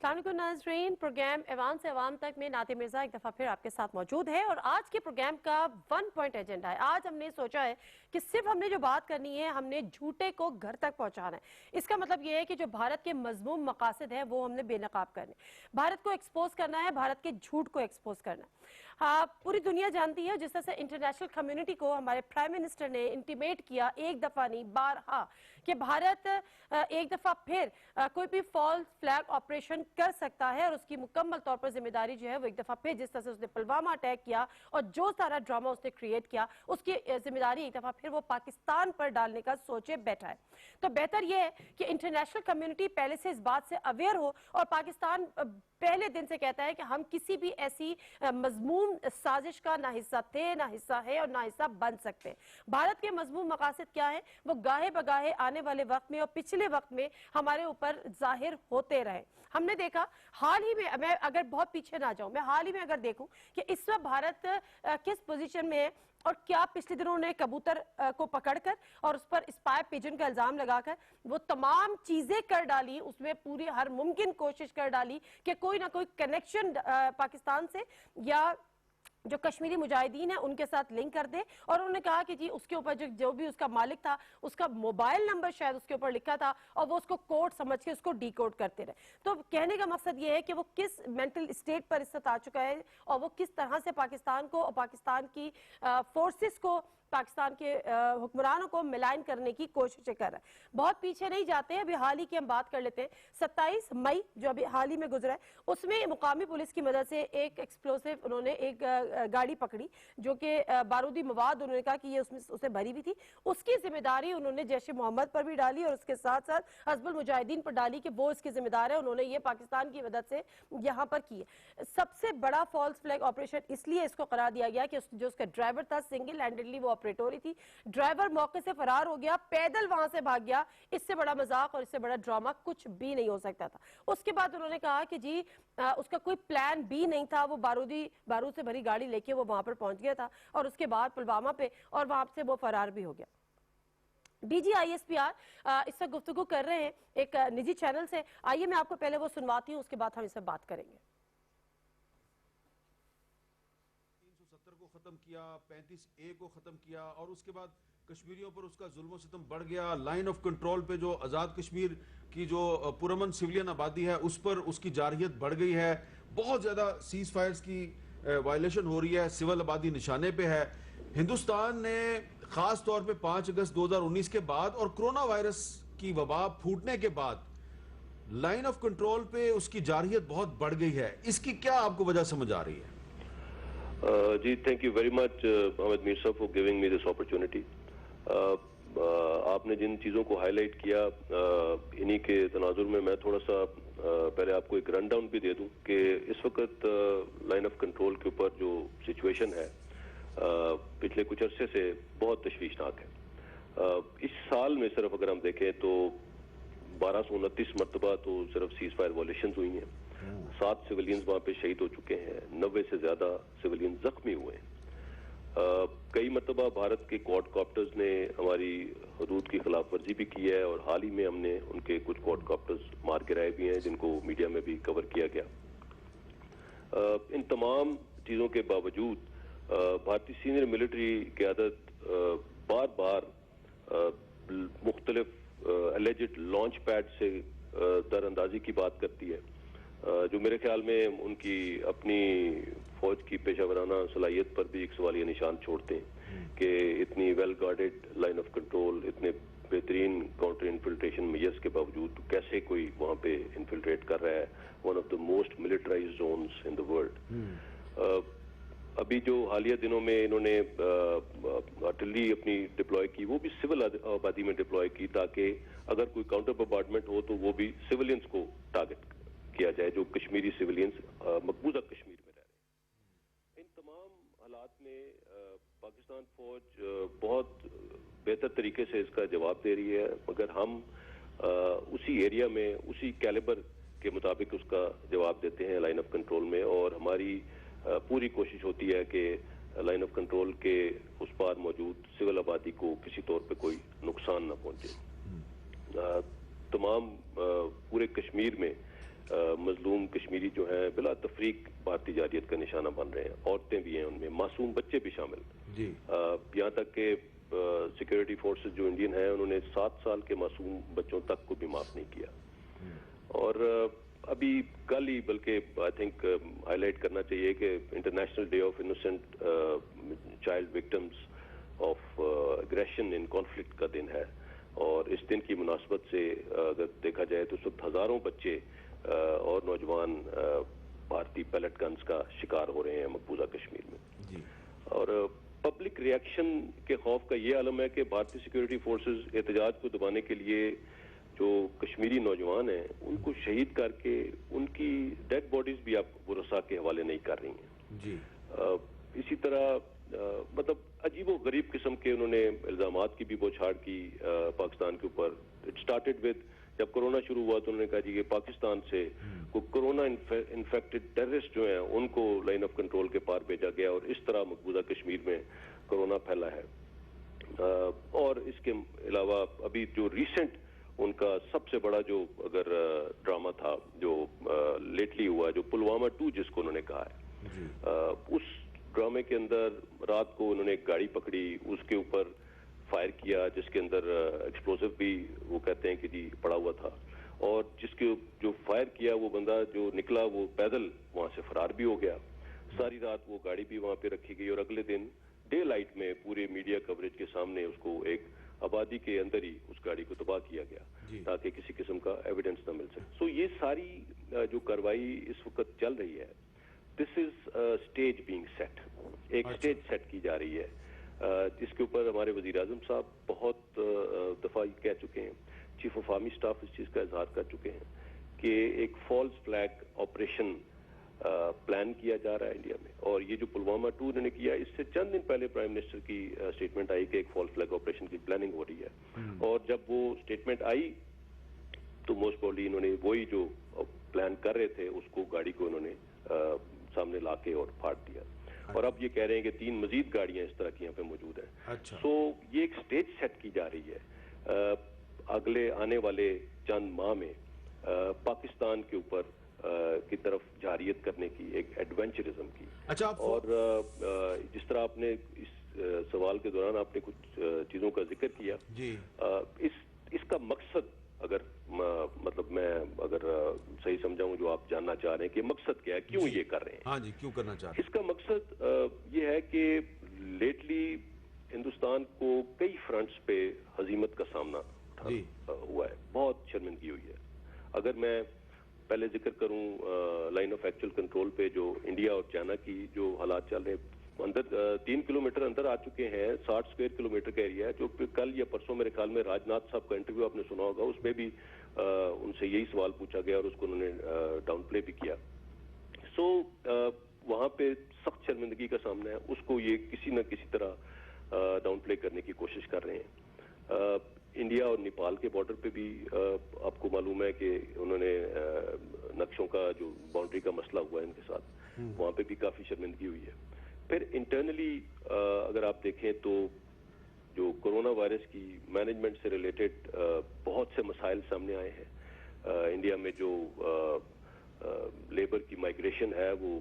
अस्सलाम वालेकुम नाज़रीन, प्रोग्राम ऐवान से अवाम तक में नाते मिर्जा एक दफ़ा फिर आपके साथ मौजूद है और आज के प्रोग्राम का 1 पॉइंट एजेंडा है। आज हमने सोचा है कि सिर्फ हमने जो बात करनी है, हमने झूठे को घर तक पहुंचाना है। इसका मतलब यह है कि जो भारत के मजमूम मकासद है वो हमने बेनकाब करने, भारत को एक्सपोज करना है, भारत के झूठ को एक्सपोज करना है। हाँ, पूरी दुनिया जानती है जिस तरह से इंटरनेशनल कम्युनिटी को हमारे प्राइम मिनिस्टर ने इंटीमेट किया, एक दफा नहीं बारहा, कि भारत एक दफा फिर कोई भी फॉल्स फ्लैग ऑपरेशन कर सकता है और उसकी मुकम्मल तौर पर जिम्मेदारी जो है वो एक दफा फिर जिस तरह से उसने पुलवामा अटैक किया और जो सारा ड्रामा उसने क्रिएट किया उसकी जिम्मेदारी एक दफा फिर वो पाकिस्तान पर डालने का सोचे बैठा है। तो बेहतर यह है कि इंटरनेशनल कम्युनिटी पहले से इस बात से अवेयर हो और पाकिस्तान पहले दिन से कहता है कि हम किसी भी ऐसी मजमूम साजिश का ना हिस्सा थे, ना हिस्सा है और ना हिस्सा बन सकते। भारत के मजमूम मकासद क्या है वो गाहे बगाहे आने वाले वक्त में और पिछले वक्त में हमारे ऊपर जाहिर होते रहे। हमने देखा हाल ही में, मैं अगर बहुत पीछे ना जाऊं, मैं हाल ही में अगर देखूं कि इस वक्त भारत किस पोजीशन में है और क्या पिछले दिनों ने कबूतर को पकड़कर और उस पर स्पाई पिजन का इल्जाम लगाकर वो तमाम चीजें कर डाली, उसमें पूरी हर मुमकिन कोशिश कर डाली कि कोई ना कोई कनेक्शन पाकिस्तान से या जो कश्मीरी मुजाहिदीन है उनके साथ लिंक कर दे। और उन्होंने कहा कि जी उसके ऊपर जो भी उसका मालिक था उसका मोबाइल नंबर शायद उसके ऊपर लिखा था और वो उसको कोड समझ के उसको डीकोड करते रहे। तो कहने का मकसद ये है कि वो किस मेंटल स्टेट पर इस वक्त आ चुका है और वो किस तरह से पाकिस्तान को और पाकिस्तान की फोर्सेस को, पाकिस्तान के हुक्मरानों को मिलान करने की कोशिशें कर रहा है। बहुत पीछे नहीं जाते हैं, अभी हाल ही की हम बात कर लेते हैं। 27 मई जो अभी हाल ही में गुजरा है उसमें मुकामी पुलिस की मदद से एक एक्सप्लोसिव उन्होंने एक गाड़ी पकड़ी जो कि बारूदी मवाद उन्होंने कहा कि ये उसमें उसे भरी हुई थी। उसकी जिम्मेदारी उन्होंने जैश ए मोहम्मद पर भी डाली और उसके साथ साथ हजबुल मुजाहिदीन पर डाली कि वो इसकी जिम्मेदार है, उन्होंने ये पाकिस्तान की मदद से यहां पर की है। सबसे बड़ा फॉल्स फ्लैग ऑपरेशन इसलिए इसको करार दिया गया कि जो उसका ड्राइवर था सिंगल हैंडेडली वो ऑपरेट हो रही थी, ड्राइवर मौके से फरार हो गया, पैदल वहां से भाग गया। इससे बड़ा मजाक और इससे बड़ा ड्रामा कुछ भी नहीं हो सकता था। उसके बाद उन्होंने कहा कि जी उसका कोई प्लान भी नहीं था, वो बारूद से भरी गाड़ी लेके वो वहां पर पहुंच गया था और उसके बाद पुलवामा पे और वहां से वो फरार भी हो गया। DGISPR इस वक्त गुफ्तगू कर रहे हैं एक निजी चैनल से। आइए मैं आपको पहले वो सुनवाती हूं, उसके बाद हम इससे बात करेंगे। 370 को खत्म किया, 35A को खत्म किया और उसके बाद कश्मीरियों पर उसका जुल्म सितम बढ़ गया। लाइन ऑफ कंट्रोल पे जो आज़ाद कश्मीर की जो पुरअमन सिविलियन आबादी है उस पर उसकी जारहियत बढ़ गई है। बहुत ज़्यादा सीज फायर्स की वायलेशन हो रही है, सिविल आबादी निशाने पे है। हिंदुस्तान ने खास तौर पे 5 अगस्त 2019 के बाद और कोरोना वायरस की वबा फूटने के बाद लाइन ऑफ कंट्रोल पे उसकी जारहियत बहुत बढ़ गई है। इसकी क्या आपको वजह समझ आ रही है? जी, thank you very much Ahmad Mir Sahab for giving me this opportunity. आपने जिन चीज़ों को हाईलाइट किया इन्हीं के तनाजुर में मैं थोड़ा सा पहले आपको एक रन डाउन भी दे दूं कि इस वक्त लाइन ऑफ कंट्रोल के ऊपर जो सिचुएशन है पिछले कुछ अरसे से बहुत तशवीशनाक है। इस साल में सिर्फ अगर हम देखें तो 1229 मरतबा तो सिर्फ सीज फायर वॉलेशन हुई हैं, 7 सिविलियंस वहां पे शहीद हो चुके हैं, 90 से ज्यादा सिविलियन जख्मी हुए हैं। कई मरतबा भारत के क्वाडकॉप्टर्स ने हमारी हदूद की खिलाफ वर्जी भी की है और हाल ही में हमने उनके कुछ क्वाडकॉप्टर्स मार गिराए भी हैं जिनको मीडिया में भी कवर किया गया। इन तमाम चीज़ों के बावजूद भारतीय सीनियर मिलिट्री क़यादत बार बार मुख्तलिफ एलिजिड लॉन्च पैड से दरअंदाजी की बात करती है, जो मेरे ख्याल में उनकी अपनी फौज की पेशावराना सलाहियत पर भी एक सवालिया निशान छोड़ते हैं कि इतनी well guarded line of control, इतने बेहतरीन काउंटर इन्फिल्ट्रेशन मेजर्स के बावजूद कैसे कोई वहां पे इन्फिल्ट्रेट कर रहा है one of the most militarised zones in the world. अभी जो हालिया दिनों में इन्होंने आर्टिलरी अपनी डिप्लॉय की वो भी सिविल आबादी में डिप्लॉय की ताकि अगर कोई काउंटर बम्बार्डमेंट हो तो वो भी सिविलियंस को टारगेट किया जाए जो कश्मीरी सिविलियंस मकबूजा कश्मीर में रह रहे हैं। इन तमाम हालात में पाकिस्तान फौज बहुत बेहतर तरीके से इसका जवाब दे रही है, मगर हम उसी एरिया में उसी कैलिबर के मुताबिक उसका जवाब देते हैं लाइन ऑफ कंट्रोल में और हमारी पूरी कोशिश होती है कि लाइन ऑफ कंट्रोल के उस पार मौजूद सिविल आबादी को किसी तौर पे कोई नुकसान न पहुंचे। तमाम पूरे कश्मीर में मजलूम कश्मीरी जो हैं बिला तफरीक भारतीय जारियत का निशाना बन रहे हैं। औरतें भी हैं उनमें, मासूम बच्चे भी शामिल। जी यहाँ तक के सिक्योरिटी फोर्सेस जो इंडियन हैं उन्होंने 7 साल के मासूम बच्चों तक को भी माफ नहीं किया। और अभी कल ही बल्कि आई थिंक हाईलाइट करना चाहिए कि international day of innocent child victims of aggression in conflict का दिन है। और इस दिन की मुनासबत से अगर देखा जाए तो सब हजारों बच्चे और नौजवान भारतीय पैलेट गन्स का शिकार हो रहे हैं मकबूजा कश्मीर में। जी और पब्लिक रिएक्शन के खौफ का ये आलम है कि भारतीय सिक्योरिटी फोर्सेस एहतजाज को दबाने के लिए जो कश्मीरी नौजवान हैं उनको शहीद करके उनकी डेड बॉडीज भी अब बुरसा के हवाले नहीं कर रही हैं। जी इसी तरह मतलब अजीबो गरीब किस्म के उन्होंने इल्जामात की भी बौछार की पाकिस्तान के ऊपर। इट स्टार्टेड विद जब कोरोना शुरू हुआ तो उन्होंने कहा जी कि पाकिस्तान से कोरोना इन्फेक्टेड टेररिस्ट जो हैं उनको लाइन ऑफ कंट्रोल के पार भेजा गया और इस तरह मकबूजा कश्मीर में कोरोना फैला है। और इसके अलावा अभी जो रिसेंट उनका सबसे बड़ा जो अगर ड्रामा था जो लेटली हुआ, जो पुलवामा 2 जिसको उन्होंने कहा है, उस ड्रामे के अंदर रात को उन्होंने एक गाड़ी पकड़ी, उसके ऊपर फायर किया जिसके अंदर एक्सप्लोसिव भी वो कहते हैं कि जी पड़ा हुआ था। और जिसके जो फायर किया वो बंदा जो निकला वो पैदल वहां से फरार भी हो गया। सारी रात वो गाड़ी भी वहां पे रखी गई और अगले दिन डे लाइट में पूरे मीडिया कवरेज के सामने उसको एक आबादी के अंदर ही उस गाड़ी को तबाह किया गया ताकि किसी किस्म का एविडेंस न मिल सके। सो ये सारी जो कार्रवाई इस वक्त चल रही है, this is stage being set, एक स्टेज सेट की जा रही है जिसके ऊपर हमारे वजीर आजम साहब बहुत दफा कह चुके हैं, चीफ ऑफ आर्मी स्टाफ इस चीज का इजहार कर चुके हैं कि एक फॉल्स फ्लैग ऑपरेशन प्लान किया जा रहा है इंडिया में। और ये जो पुलवामा 2 उन्होंने किया, इससे चंद दिन पहले प्राइम मिनिस्टर की स्टेटमेंट आई कि एक फॉल्स फ्लैग ऑपरेशन की प्लानिंग हो रही है। और जब वो स्टेटमेंट आई तो मोस्ट प्रोबेबली इन्होंने वही जो प्लान कर रहे थे उसको गाड़ी को उन्होंने सामने लाके और फाड़ दिया। और अब ये कह रहे हैं कि 3 मजीद गाड़ियां इस तरह की यहाँ पे मौजूद हैं। सो ये एक स्टेज सेट की जा रही है अगले आने वाले चंद माह में पाकिस्तान के ऊपर की तरफ जारियत करने की, एक एडवेंचरिज्म की। अच्छा, और जिस तरह आपने इस सवाल के दौरान आपने कुछ चीजों का जिक्र किया जी, इसका मकसद अगर मतलब मैं अगर सही समझाऊं जो आप जानना चाह रहे हैं कि मकसद क्या है, क्यों ये कर रहे हैं। हाँ जी, क्यों करना चाह रहे हैं? इसका मकसद ये है कि लेटली हिंदुस्तान को कई फ्रंट्स पे हजीमत का सामना हुआ है, बहुत शर्मिंदगी हुई है। अगर मैं पहले जिक्र करूं लाइन ऑफ एक्चुअल कंट्रोल पे जो इंडिया और चाइना की जो हालात चल रहे हैं, अंदर 3 किलोमीटर अंदर आ चुके हैं, 60 स्क्वायर किलोमीटर का एरिया है। जो कल या परसों मेरे ख्याल में राजनाथ साहब का इंटरव्यू आपने सुना होगा, उसमें भी उनसे यही सवाल पूछा गया और उसको उन्होंने डाउन प्ले भी किया। सो वहां पे सख्त शर्मिंदगी का सामना है, उसको ये किसी न किसी तरह डाउन प्ले करने की कोशिश कर रहे हैं। इंडिया और नेपाल के बॉर्डर पे भी आपको मालूम है कि उन्होंने नक्शों का जो बाउंड्री का मसला हुआ है इनके साथ, वहां पे भी काफी शर्मिंदगी हुई है। फिर इंटरनली अगर आप देखें तो जो कोरोना वायरस की मैनेजमेंट से रिलेटेड बहुत से मसाइल सामने आए हैं। इंडिया में जो लेबर की माइग्रेशन है वो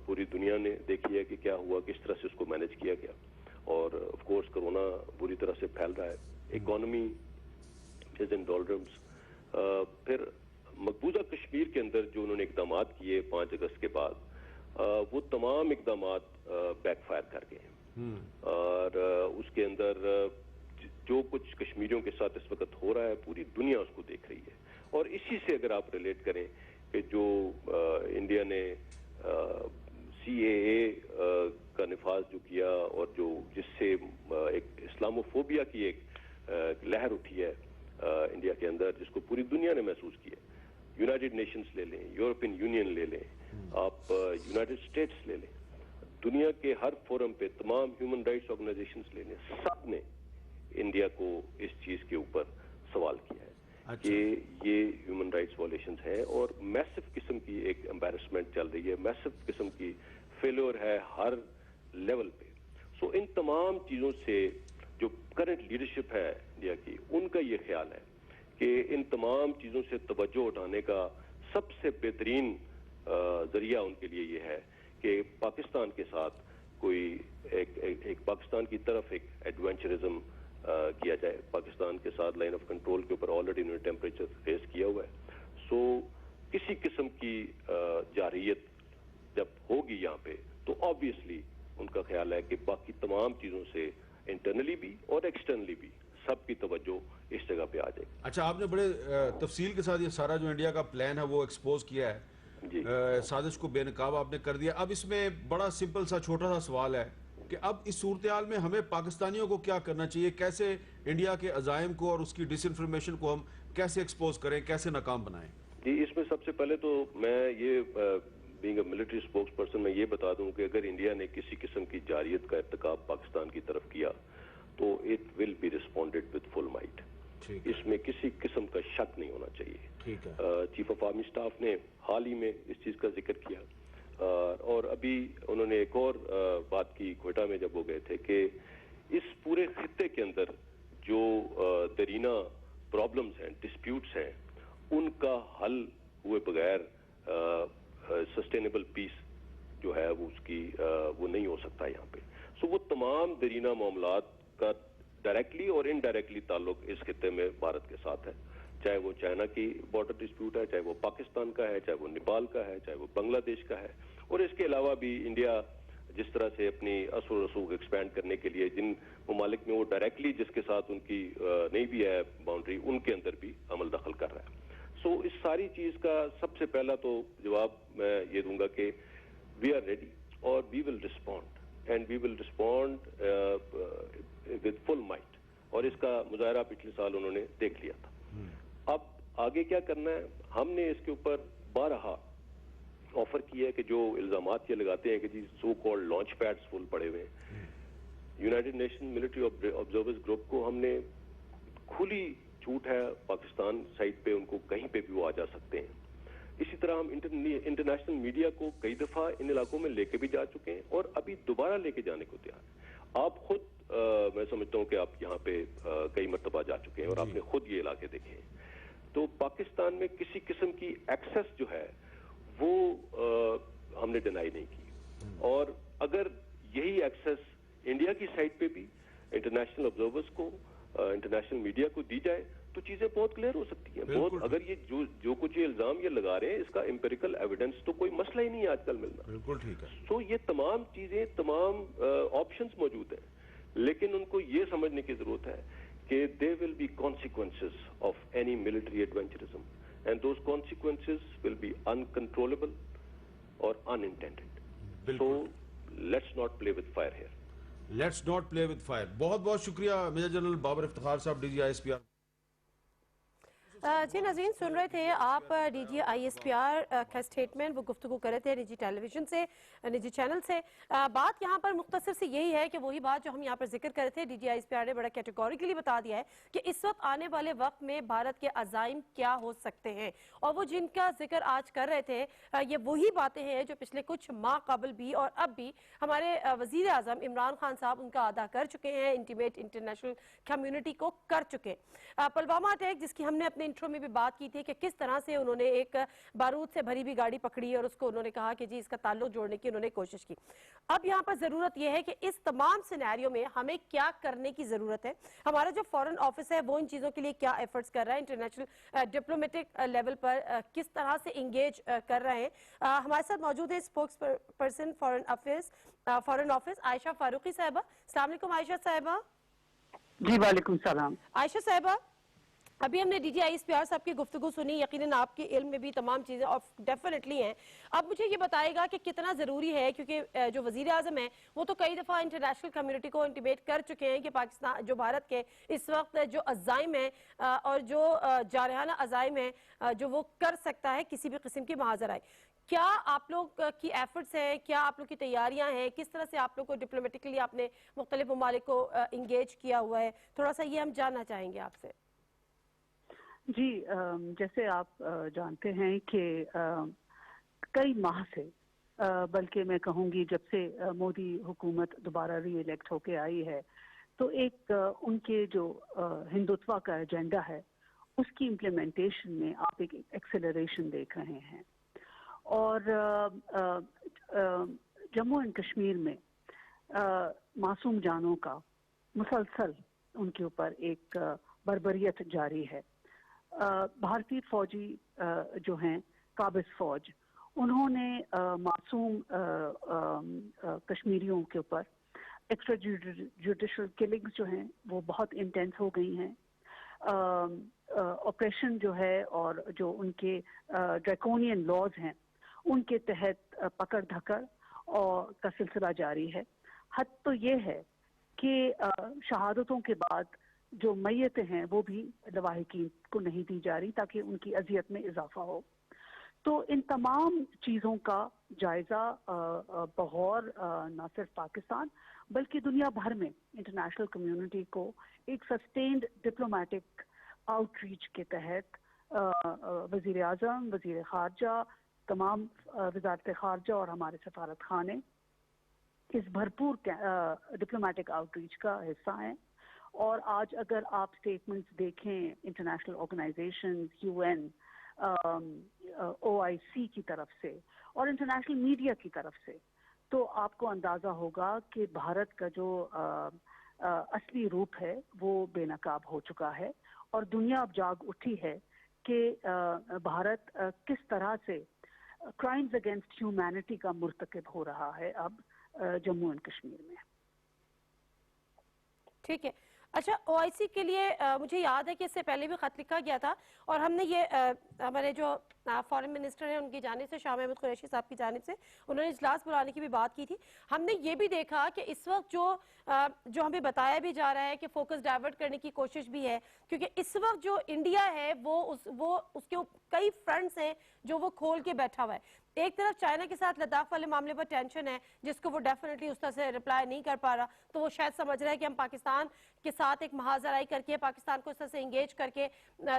पूरी दुनिया ने देखी है कि क्या हुआ, किस तरह से उसको मैनेज किया गया। और ऑफ कोर्स कोरोना बुरी तरह से फैल रहा है, इकोनॉमी इज इन डॉलरम्स। फिर मकबूजा कश्मीर के अंदर जो उन्होंने इकदाम किए 5 अगस्त के बाद, वो तमाम इकदाम बैकफायर कर गए हैं। और उसके अंदर जो कुछ कश्मीरियों के साथ इस वक्त हो रहा है पूरी दुनिया उसको देख रही है। और इसी से अगर आप रिलेट करें कि जो इंडिया ने CAA का निफाज जो किया और जो जिससे एक इस्लामोफोबिया की एक लहर उठी है इंडिया के अंदर, जिसको पूरी दुनिया ने महसूस किया। यूनाइटेड नेशंस ले लें, यूरोपियन यूनियन ले लें, आप यूनाइटेड स्टेट्स ले लें, दुनिया के हर फोरम पे तमाम ह्यूमन राइट्स ऑर्गेनाइजेशंस ले लें, सब ने इंडिया को इस चीज के ऊपर सवाल किया है कि ये ह्यूमन राइट्स वायलेशंस हैं और मैसिव किस्म की एक एम्बैरसमेंट चल रही है, मैसिव किस्म की फेलियर है हर लेवल पे। सो इन तमाम चीजों से जो करंट लीडरशिप है इंडिया की, उनका ये ख्याल है कि इन तमाम चीजों से तवज्जो उठाने का सबसे बेहतरीन जरिया उनके लिए ये है कि पाकिस्तान के साथ कोई एक पाकिस्तान की तरफ एक एडवेंचरिज्म किया जाए। पाकिस्तान के साथ लाइन ऑफ कंट्रोल के ऊपर ऑलरेडी उन्होंने टेम्परेचर रेस किया हुआ है। सो किसी किस्म की जारियत जब होगी यहाँ पे तो ऑब्वियसली उनका ख्याल है कि बाकी तमाम चीजों से इंटरनली भी और एक्सटर्नली भी सबकी तवज्जो इस जगह पे आ जाएगी। अच्छा, आपने बड़े तफसील के साथ ये सारा जो इंडिया का प्लान है वो एक्सपोज किया है, साजिश को बेनकाब आपने कर दिया। अब इसमें बड़ा सिंपल सा छोटा सा सवाल है कि अब इस सूरत हाल में हमें पाकिस्तानियों को क्या करना चाहिए, कैसे इंडिया के अजायम को और उसकी डिसइंफॉर्मेशन को हम कैसे एक्सपोज करें, कैसे नाकाम बनाएं? जी, इसमें सबसे पहले तो मैं ये being a military spokes person मैं ये बता दूं कि अगर इंडिया ने किसी किस्म की जारियत का इर्तिकाब पाकिस्तान की तरफ किया तो it will be responded with full might. इसमें किसी किस्म का शक नहीं होना चाहिए। ठीक है। चीफ ऑफ आर्मी स्टाफ ने हाल ही में इस चीज का जिक्र किया और अभी उन्होंने एक और बात की क्वेटा में जब वो गए थे कि इस पूरे खित्ते के अंदर जो दरीना प्रॉब्लम्स हैं, डिस्प्यूट्स हैं, उनका हल हुए बगैर सस्टेनेबल पीस जो है वो उसकी वो नहीं हो सकता यहाँ पे। सो वो तमाम दरीना मामलात का डायरेक्टली और इनडायरेक्टली ताल्लुक इस खित्ते में भारत के साथ है, चाहे वो चाइना की बॉर्डर डिस्प्यूट है, चाहे वो पाकिस्तान का है, चाहे वो नेपाल का है, चाहे वो बांग्लादेश का है। और इसके अलावा भी इंडिया जिस तरह से अपनी असर रसूख एक्सपैंड करने के लिए जिन ममालिक में वो डायरेक्टली जिसके साथ उनकी नहीं भी है बाउंड्री, उनके अंदर भी अमल दखल कर रहा है। सो इस सारी चीज का सबसे पहला तो जवाब मैं ये दूंगा कि वी आर रेडी और we will respond and we will respond with full might. और इसका मुजाहरा पिछले साल उन्होंने देख लिया था। अब आगे क्या करना है, हमने इसके ऊपर बारहा ऑफर किया है कि जो इल्जामात ये लगाते हैं कि जी so called launch pads full पड़े हुए हैं, United Nation Military Observers Group को हमने खुली छूट है पाकिस्तान साइड पे, उनको कहीं पे भी वो आ जा सकते हैं। इसी तरह हम इंटरनेशनल मीडिया को कई दफा इन इलाकों में लेके भी जा चुके हैं और अभी दोबारा लेके जाने को तैयार है। आप खुद मैं समझता हूं कि आप यहाँ पे कई मरतबा जा चुके हैं और आपने खुद ये इलाके देखे हैं। तो पाकिस्तान में किसी किस्म की एक्सेस जो है वो हमने डिनाई नहीं की और अगर यही एक्सेस इंडिया की साइड पे भी इंटरनेशनल ऑब्जर्वर्स को, इंटरनेशनल मीडिया को दी जाए तो चीजें बहुत क्लियर हो सकती हैं। बहुत अगर ये जो कुछ ये इल्जाम ये लगा रहे हैं इसका एम्पिरिकल एविडेंस तो कोई मसला ही नहीं है आजकल मिलना। बिल्कुल ठीक है। तो ये तमाम चीजें, तमाम ऑप्शंस मौजूद हैं, लेकिन उनको ये समझने की जरूरत है कि there will be consequences of any military adventurism and those consequences will be uncontrollable और unintended. So let's not play with fire here. Let's not play with fire. बहुत बहुत शुक्रिया मेजर जनरल बाबर इफ्तिखार साहब, DG-ISPR। जी नाज़रीन, सुन रहे थे आप DG-ISPR का स्टेटमेंट। वो गुफ्तगू कर रहे थे निजी टेलीविजन से, निजी चैनल से। बात यहाँ पर मुख्तसर से यही है कि वही बात जो हम यहाँ पर जिक्र कर रहे थे, DG-ISPR ने बड़ा कैटेगोरिकली बता दिया है कि इस वक्त आने वाले वक्त में भारत के अज़ाइम क्या हो सकते हैं। और वो जिनका जिक्र आज कर रहे थे ये वही बातें हैं जो पिछले कुछ माह कबल भी और अब भी हमारे वज़ीर आज़म इमरान खान साहब उनका अदा कर चुके हैं, इंटीमेट इंटरनेशनल कम्युनिटी को कर चुके। पुलवामा अटैक जिसकी हमने अपने इंट्रो में भी बात की थी कि किस तरह से उन्होंने एक बारूद से भरी हुई गाड़ी पकड़ी और उसको उन्होंने कहा कि जी इसका ताल्लुक जोड़ने की उन्होंने कोशिश की। अब यहाँ पर जरूरत यह है कि इस तमाम सिनेरियो में हमें क्या करने की जरूरत है। हमारा जो फॉरेन ऑफिस है वो इन चीजों के लिए क्या एफर्ट्स कर रहा है, इंटरनेशनल डिप्लोमेटिक लेवल पर किस तरह से इंगेज कर रहे हैं। हमारे साथ मौजूद है spokesperson foreign office Ayesha Farooqui साहिबा। अस्सलाम वालेकुम आयशा साहिबा। जी वालेकुम सलाम। आयशा साहिबा, अभी हमने DG-ISPR साहब की गुफ्तगू सुनी, यकीनन आपके इल्म में भी तमाम चीज़ें और डेफिनेटली हैं। अब मुझे ये बताएगा कि कितना ज़रूरी है, क्योंकि जो वज़ीर आज़म है वो तो कई दफ़ा इंटरनेशनल कम्युनिटी को इंटीमेट कर चुके हैं कि पाकिस्तान जो भारत के इस वक्त जो अज़ाइम है और जो जारहाना अज़ाइम है जो वो कर सकता है किसी भी किस्म की महाजर आए। क्या आप लोग की एफर्ट्स हैं, क्या आप लोग की तैयारियां हैं, किस तरह से आप लोग को डिप्लोमेटिकली आपने मुख्तलिफ ममालिक को इंगेज किया हुआ है, थोड़ा सा ये हम जानना चाहेंगे आपसे। जी जैसे आप जानते हैं कि कई माह से बल्कि मैं कहूँगी जब से मोदी हुकूमत दोबारा री इलेक्ट होके आई है तो एक उनके जो हिंदुत्व का एजेंडा है उसकी इम्प्लीमेंटेशन में आप एक एक्सेलरेशन देख रहे हैं। और जम्मू एंड कश्मीर में मासूम जानों का मुसलसल उनके ऊपर एक बर्बरियत जारी है। भारतीय फौजी जो हैं, काबिज फौज, उन्होंने मासूम कश्मीरियों के ऊपर एक्स्ट्रा जुडिशल किलिंग्स जो हैं वो बहुत इंटेंस हो गई हैं। ऑपरेशन जो है और जो उनके ड्रैकोनियन लॉज हैं उनके तहत पकड़ धकड़ और का सिलसिला जारी है। हद तो ये है कि शहादतों के बाद जो मैयतें हैं वो भी लवाहिकीन को नहीं दी जा रही ताकि उनकी अजियत में इजाफा हो। तो इन तमाम चीज़ों का जायज़ा बगौर न सिर्फ पाकिस्तान बल्कि दुनिया भर में इंटरनेशनल कम्युनिटी को एक सस्टेन्ड डिप्लोमेटिक आउटरीच के तहत वज़ीर आज़म, वज़ीर ख़ारजा, तमाम वज़ारत ख़ारजा और हमारे सफारत खाने इस भरपूर डिप्लोमेटिक आउटरीच का हिस्सा हैं। और आज अगर आप स्टेटमेंट्स देखें इंटरनेशनल ऑर्गेनाइजेशंस, यूएन, OIC की तरफ से और इंटरनेशनल मीडिया की तरफ से, तो आपको अंदाज़ा होगा कि भारत का जो असली रूप है वो बेनकाब हो चुका है और दुनिया अब जाग उठी है कि भारत किस तरह से क्राइम्स अगेंस्ट ह्यूमैनिटी का मुर्तकिब हो रहा है अब जम्मू एंड कश्मीर में। ठीक है। अच्छा, OIC के लिए मुझे याद है कि इससे पहले भी खत लिखा गया था और हमने ये हमारे जो फॉरेन मिनिस्टर हैं उनकी जानिब से, शाह महमूद कुरैशी साहब की जानिब से, उन्होंने इजलास बुलाने की भी बात की थी। हमने ये भी देखा कि इस वक्त जो हमें बताया भी जा रहा है कि फोकस डाइवर्ट करने की कोशिश भी है, क्योंकि इस वक्त जो इंडिया है वो उसके कई फ्रंट्स हैं जो वो खोल के बैठा हुआ है। एक तरफ चाइना के साथ लद्दाख वाले मामले पर टेंशन है जिसको वो डेफिनेटली उस तरह से रिप्लाई नहीं कर पा रहा, तो वो शायद समझ रहा है कि हम पाकिस्तान के साथ एक महाजराई करके पाकिस्तान को इस तरह से एंगेज करके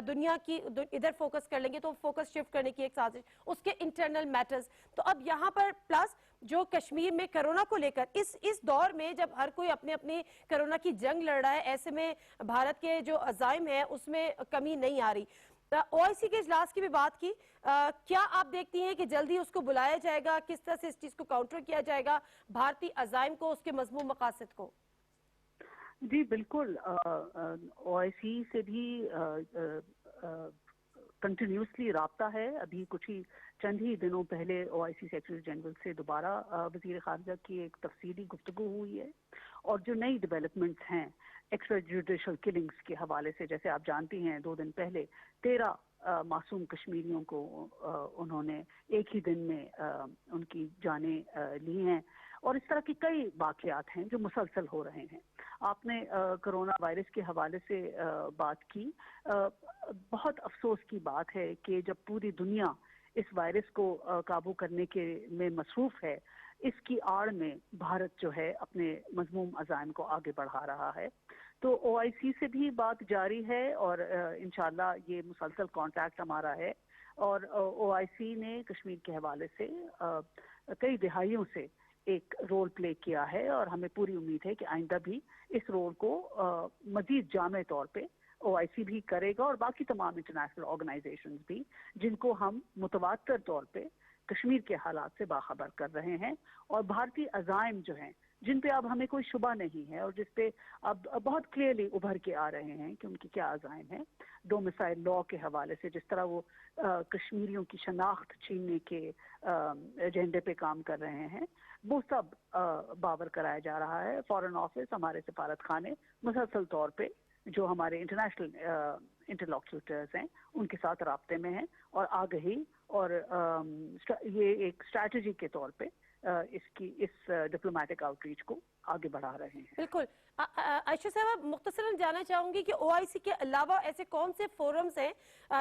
दुनिया की इधर फोकस कर लेंगे, तो फोकस शिफ्ट करने की एक साजिश, उसके इंटरनल मैटर्स। तो अब यहाँ पर प्लस जो कश्मीर में कोरोना को लेकर इस दौर में जब हर कोई अपने अपनी कोरोना की जंग लड़ रहा है, ऐसे में भारत के जो अज़ाइम है उसमें कमी नहीं आ रही। OIC के इजलास की भी बात की, क्या आप देखती हैं कि जल्दी उसको बुलाया जाएगा, किस तरह से इस चीज को काउंटर किया जाएगा, भारतीय अज़ाइम को, उसके मज़मूम मकासद को? जी बिल्कुल, OIC से भी कंटिन्यूसली राब्ता है। अभी कुछ ही चंद ही दिनों पहले OIC सेक्रेटरी जनरल से दोबारा वज़ीर ख़ारजा की एक तफसीली गुफ्तगू हुई है और जो नई डेवलपमेंट्स हैं एक्स्ट्रा जुडिशल किलिंग्स के हवाले से, जैसे आप जानती हैं 2 दिन पहले 13 मासूम कश्मीरियों को उन्होंने एक ही दिन में उनकी जानें ली हैं और इस तरह की कई वाक़यात हैं जो मुसलसल हो रहे हैं। आपने कोरोना वायरस के हवाले से बात की। बहुत अफसोस की बात है कि जब पूरी दुनिया इस वायरस को काबू करने के में मसरूफ़ है, इसकी आड़ में भारत जो है अपने मज़मूम अज़ाइम को आगे बढ़ा रहा है। तो OIC से भी बात जारी है और इंशाल्लाह ये मुसलसल कॉन्टैक्ट हमारा है और OIC ने कश्मीर के हवाले से कई दिहाइयों से एक रोल प्ले किया है और हमें पूरी उम्मीद है कि आइंदा भी इस रोल को मज़ीद जामे तौर पे OIC भी करेगा और बाकी तमाम इंटरनेशनल ऑर्गेनाइजेशंस भी, जिनको हम मुतवातर तौर पे कश्मीर के हालात से बाखबर कर रहे हैं और भारतीय अज़ाइम जो हैं जिन पे अब हमें कोई शुबा नहीं है और जिस पे अब बहुत क्लियरली उभर के आ रहे हैं कि उनकी क्या अज़ाइम है। डोमिसाइल लॉ के हवाले से जिस तरह वो कश्मीरियों की शनाख्त छीनने के एजेंडे पे काम कर रहे हैं, वो सब बावर कराया जा रहा है। फॉरेन ऑफिस, हमारे सफारत खाने मुसलसल तौर पे जो हमारे इंटरनेशनल इंटरलॉक्यूटर्स हैं उनके साथ राब्ते में हैं और आगही और ये एक स्ट्रैटेजी के तौर पे इस डिप्लोमेटिक आउटरीच को आगे बढ़ा रहे हैं। बिल्कुल। आयशा साहब, मुख्तसरन जानना चाहूंगी कि OIC के अलावा ऐसे कौन से फोरम्स हैं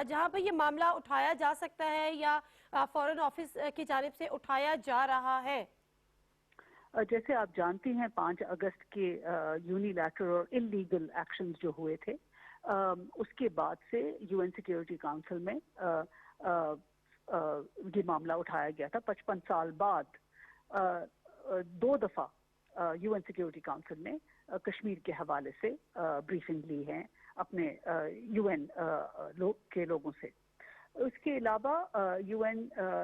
जहां पर ये मामला उठाया जा सकता है या फॉरेन ऑफिस की जानिब से उठाया जा रहा है? जैसे आप जानती हैं 5 अगस्त के यूनिलैटरल और इलीगल एक्शंस जो हुए थे, उसके बाद से UN सिक्योरिटी काउंसिल में ये मामला उठाया गया था। 55 साल बाद 2 दफ़ा UN सिक्योरिटी काउंसिल ने कश्मीर के हवाले से ब्रीफिंग ली है। अपने UN के लोगों से। उसके अलावा UN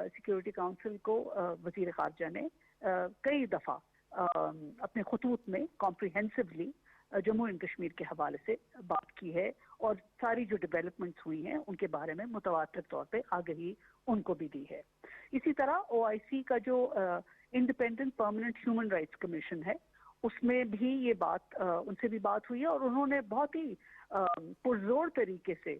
सिक्योरिटी काउंसिल को वजीर खारजा ने कई दफ़ा अपने खतूत में कॉम्प्रिहेंसिवली जम्मू एंड कश्मीर के हवाले से बात की है और सारी जो डेवलपमेंट्स हुई हैं उनके बारे में मुतवातिर तौर पे आगाही उनको भी दी है। इसी तरह OIC का जो independent permanent human rights commission है उसमें भी ये बात उनसे भी बात हुई है और उन्होंने बहुत ही पुरजोर तरीके से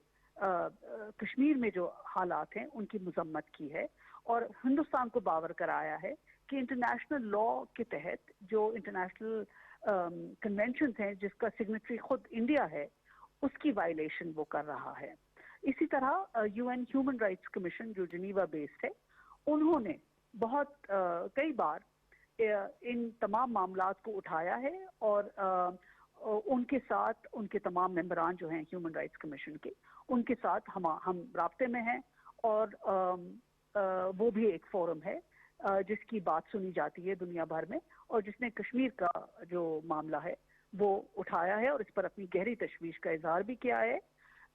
कश्मीर में जो हालात हैं उनकी मजम्मत की है और हिंदुस्तान को बावर कराया है कि इंटरनेशनल लॉ के तहत जो इंटरनेशनल कन्वेंशन हैं जिसका सिग्नेटरी खुद इंडिया है उसकी वायलेशन वो कर रहा है। इसी तरह UN ह्यूमन राइट्स कमीशन जो जिनीवा बेस्ड है उन्होंने बहुत कई बार इन तमाम मामलात को उठाया है और उनके साथ उनके तमाम मेंबरान जो हैं ह्यूमन राइट्स कमीशन के उनके साथ हम राब्ते में हैं और वो भी एक फोरम है जिसकी बात सुनी जाती है दुनिया भर में और जिसने कश्मीर का जो मामला है वो उठाया है और इस पर अपनी गहरी तशवीश का इजहार भी किया है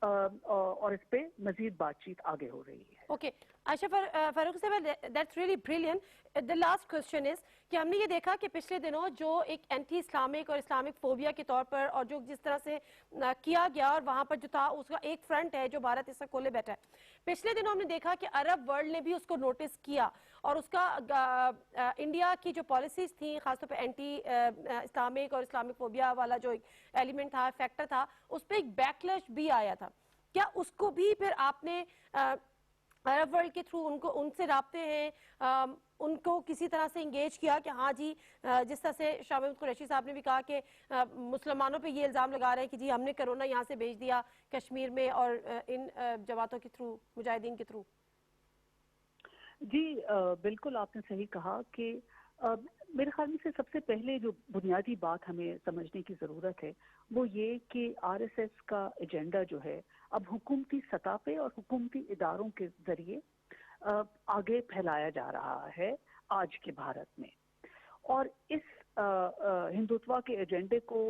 और इस पे मजीद बातचीत आगे हो रही है। ओके आयशा फारूक साहब, that's really brilliant. The last question is कि हमने ये देखा कि पिछले दिनों जो एक एंटी इस्लामिक और इस्लामिक फोबिया के तौर पर और जो जिस तरह से किया गया और वहां पर जो था उसका एक फ्रंट है जो भारत इससे खोले बैठा है। पिछले दिनों हमने देखा कि अरब वर्ल्ड ने भी उसको नोटिस किया और उसका इंडिया की जो पॉलिसीज थी खासतौर पर एंटी इस्लामिक और इस्लामिक फोबिया वाला जो एक एलिमेंट था, फैक्टर था, उस पर एक बैकलैश भी आया था। क्या उसको भी फिर आपने अरब वर्ल्ड के थ्रू उनसे राब्ते हैं, उनको किसी तरह से इंगेज किया कि हाँ जी, जिस तरह से शाह महमूद कुरैशी साहब ने भी कहा कि मुसलमानों पे ये इल्ज़ाम लगा रहे हैं कि जी हमने कोरोना यहाँ से भेज दिया कश्मीर में और इन जमातों के थ्रू, मुजाहिदीन के थ्रू? जी बिल्कुल आपने सही कहा कि मेरे ख्याल में से सबसे पहले जो बुनियादी बात हमें समझने की ज़रूरत है वो ये कि RSS का एजेंडा जो है अब हुकूमती सतह पे और हुकूमती इदारों के ज़रिए आगे फैलाया जा रहा है आज के भारत में और इस हिंदुत्व के एजेंडे को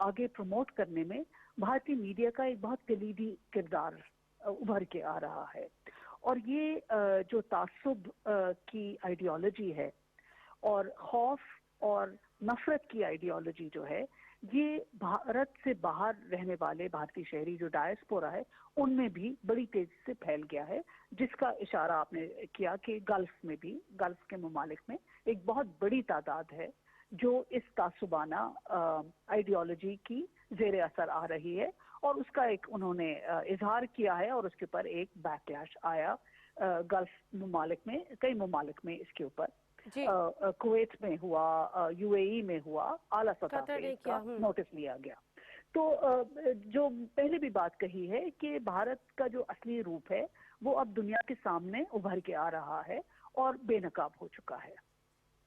आगे प्रमोट करने में भारतीय मीडिया का एक बहुत कलीदी किरदार उभर के आ रहा है और ये जो तासुब की आइडियोलॉजी है और खौफ और नफरत की आइडियोलॉजी जो है ये भारत से बाहर रहने वाले भारतीय शहरी जो डायस्पोरा है उनमें भी बड़ी तेजी से फैल गया है, जिसका इशारा आपने किया कि गल्फ में भी, गल्फ के ममालिक में एक बहुत बड़ी तादाद है जो इस तासुबाना आइडियोलॉजी की जेर असर आ रही है और उसका एक उन्होंने इजहार किया है और उसके ऊपर एक बैकलैश आया गल्फ ममालिक में, कई ममालिक में इसके ऊपर कुवैत में हुआ, UAE में हुआ, आला सतह पे इसका नोटिस लिया गया। तो जो पहले भी बात कही है कि भारत का जो असली रूप है वो अब दुनिया के सामने उभर के आ रहा है और बेनकाब हो चुका है।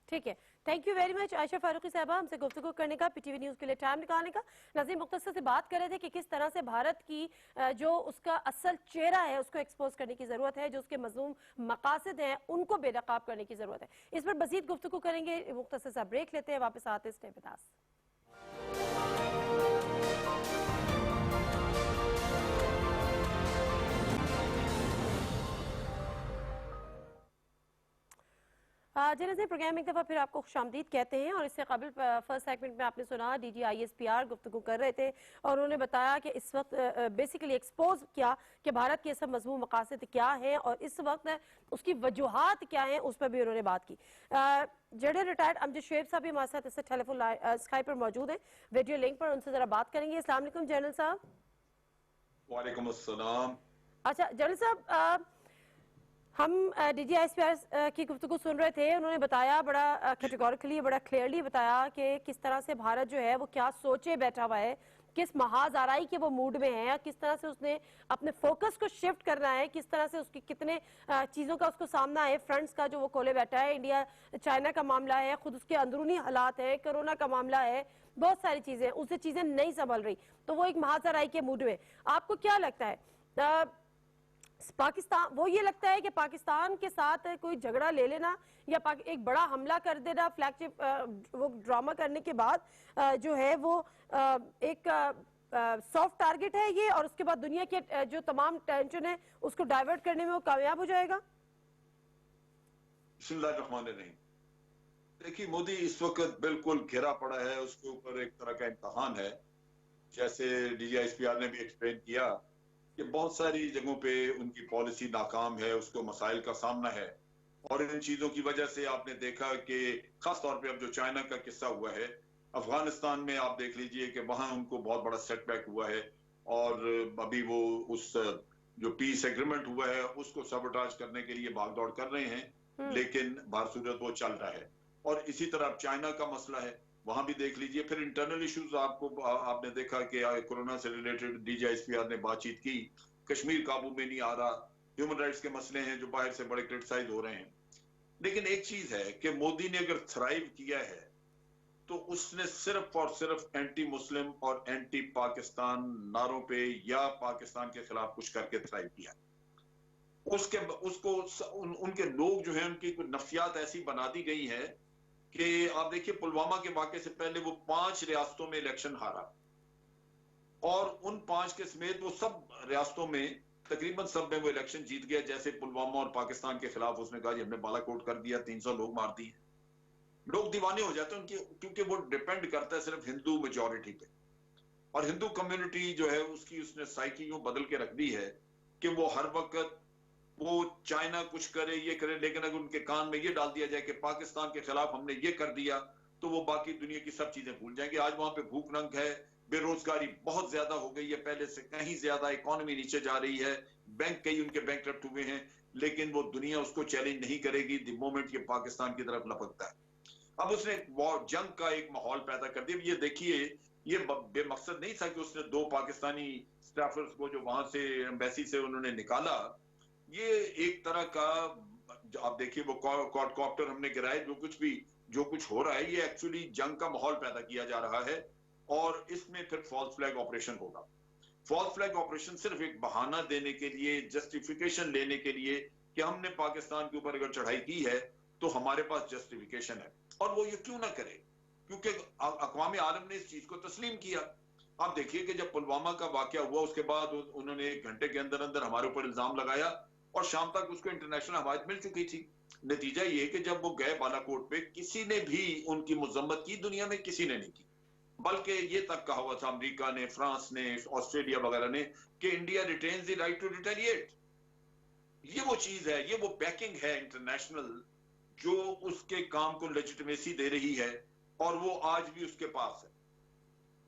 ठीक है, thank you very much Ayesha Farooqui साहबा हमसे गुफ्तगू करने का, PTV न्यूज़ के लिए टाइम निकालने का। नाज़रीन, मुख्तसर से बात कर रहे थे कि किस तरह से भारत की जो उसका असल चेहरा है उसको एक्सपोज करने की ज़रूरत है, जो उसके मज़मूम मकासद हैं उनको बेनकाब करने की ज़रूरत है। इस पर मज़ीद गुफ्तगू करेंगे, मुख्तसर सा ब्रेक लेते हैं, वापस आते हैं, स्टे विद अस। जैसे प्रोग्राम एक दफ़ा फिर आपको खुशामदीद कहते हैं और इससे कबल फर्स्ट सेगमेंट में आपने सुना DG ISPR गुफ्तगू कर रहे थे और उन्होंने बताया कि इस वक्त बेसिकली एक्सपोज किया कि भारत के सब मज़मूम मकासद क्या हैं और इस वक्त उसकी वजूहात क्या हैं, उस पर भी उन्होंने बात की। जनरल रिटायर्ड अमजद शुएब साहब भी हमारे साथ इससे टेलीफोन स्काइप पर मौजूद हैं, वीडियो लिंक पर, उनसे ज़रा बात करेंगे। अस्सलाम वालेकुम जनरल साहब। वालेकुम अस्सलाम। अच्छा जनरल साहब, हम DG ISPR की गुफ्तगू सुन रहे थे, उन्होंने बताया बड़ा कैटेगोरिकली, बड़ा क्लियरली बताया कि किस तरह से भारत जो है वो क्या सोचे बैठा हुआ है, किस महाज आराई के वो मूड में है, किस तरह से उसने अपने फोकस को शिफ्ट करना है, किस तरह से उसकी कितने चीज़ों का उसको सामना है, फ्रंट्स का जो वो खोले बैठा है। इंडिया चाइना का मामला है, खुद उसके अंदरूनी हालात है, कोरोना का मामला है, बहुत सारी चीज़ें, उससे चीज़ें नहीं संभल रही, तो वो एक महाज आराई के मूड में। आपको क्या लगता है पाकिस्तान, वो ये लगता है कि पाकिस्तान के साथ कोई झगड़ा ले लेना या एक बड़ा हमला कर देना फ्लैगशिप वो ड्रामा करने के बाद जो है वो एक सॉफ्ट टारगेट है ये, और उसके बाद दुनिया के जो तमाम टेंशन है उसको डाइवर्ट करने में वो कामयाब हो जाएगा? बिस्मिल्लाहिर्रहमानिर्रहीम। देखिए, मोदी इस वक्त बिल्कुल घिरा पड़ा है, उसके ऊपर एक तरह का इम्तहान है। जैसे DGISPR ने भी एक्सप्लेन किया कि बहुत सारी जगहों पे उनकी पॉलिसी नाकाम है, उसको मसाइल का सामना है, और इन चीजों की वजह से आपने देखा कि खास तौर पे अब जो चाइना का किस्सा हुआ है, अफगानिस्तान में आप देख लीजिए कि वहां उनको बहुत बड़ा सेटबैक हुआ है, और अभी वो उस जो पीस एग्रीमेंट हुआ है उसको सबोटाज करने के लिए भागदौड़ कर रहे हैं, लेकिन बासूरत वो चल रहा है। और इसी तरह चाइना का मसला है, वहां भी देख लीजिए। फिर इंटरनल इश्यूज आपने देखा कि कोरोना से रिलेटेड DGISPR ने बातचीत की, कश्मीर काबू में नहीं आ रहा, ह्यूमन राइट्स के मसले हैं जो बाहर से बड़े क्रिटिसाइज हो रहे हैं। लेकिन एक चीज है कि मोदी ने अगर थ्राइव किया है तो उसने सिर्फ और सिर्फ एंटी मुस्लिम और एंटी पाकिस्तान नारों पे या पाकिस्तान के खिलाफ कुछ करके थ्राइव किया। उनके लोग जो है, उनकी कुछ नफ्सियात ऐसी बना दी गई है कि आप देखिए, पुलवामा के वाकये से पहले वो 5 रियासतों में इलेक्शन हारा, और उन 5 के समेत वो सब रियासतों में तकरीबन सब में वो इलेक्शन जीत गया। जैसे पुलवामा और पाकिस्तान के खिलाफ उसने कहा जी हमने बालाकोट कर दिया, 300 लोग मार दिए। लोग दीवाने हो जाते हैं उनकी, क्योंकि वो डिपेंड करता है सिर्फ हिंदू मेजॉरिटी पे, और हिंदू कम्युनिटी जो है उसकी उसने साइकी यूं बदल के रख दी है कि वो हर वक्त वो चाइना कुछ करे, ये करे, लेकिन अगर उनके कान में ये डाल दिया जाए कि पाकिस्तान के खिलाफ हमने ये कर दिया, तो वो बाकी दुनिया की सब चीजें भूल जाएंगे। आज वहां पे भूख नंग है, बेरोजगारी बहुत ज्यादा हो गई है, पहले से कहीं ज्यादा इकोनॉमी नीचे जा रही है, बैंक कई उनके बैंकरप्ट हुए हैं, लेकिन वो दुनिया उसको चैलेंज नहीं करेगी द मोमेंट ये पाकिस्तान की तरफ लपकता है। अब उसने जंग का एक माहौल पैदा कर दिया। ये देखिए, ये बेमकसद नहीं था कि उसने 2 पाकिस्तानी स्टाफर्स को जो वहां से एम्बेसी से उन्होंने निकाला, ये एक तरह का, आप देखिए वो क्वाडकॉप्टर हमने गिराए, जो कुछ हो रहा है, ये एक्चुअली जंग का माहौल पैदा किया जा रहा है, और इसमें फिर फॉल्स फ्लैग ऑपरेशन होगा। फॉल्स फ्लैग ऑपरेशन सिर्फ एक बहाना देने के लिए, जस्टिफिकेशन लेने के लिए कि हमने पाकिस्तान के ऊपर अगर चढ़ाई की है तो हमारे पास जस्टिफिकेशन है, और वो ये क्यों ना करे, क्योंकि अक़वाम आलम ने इस चीज को तस्लीम किया। आप देखिए कि जब पुलवामा का वाकया हुआ उसके बाद उन्होंने 1 घंटे के अंदर अंदर हमारे ऊपर इल्जाम लगाया, और शाम तक उसको इंटरनेशनल हमायत मिल चुकी थी। नतीजा ये कि जब वो गए बालाकोट पे, किसी ने भी उनकी मजम्मत की, दुनिया में किसी ने नहीं की, बल्कि ये तक कहा हुआ था अमेरिका ने, फ्रांस ने, ऑस्ट्रेलिया वगैरह ने कि India retains the right to retaliate. ये वो चीज है, ये वो बैकिंग है इंटरनेशनल जो उसके काम को लेजिटिमेसी दे रही है, और वो आज भी उसके पास है।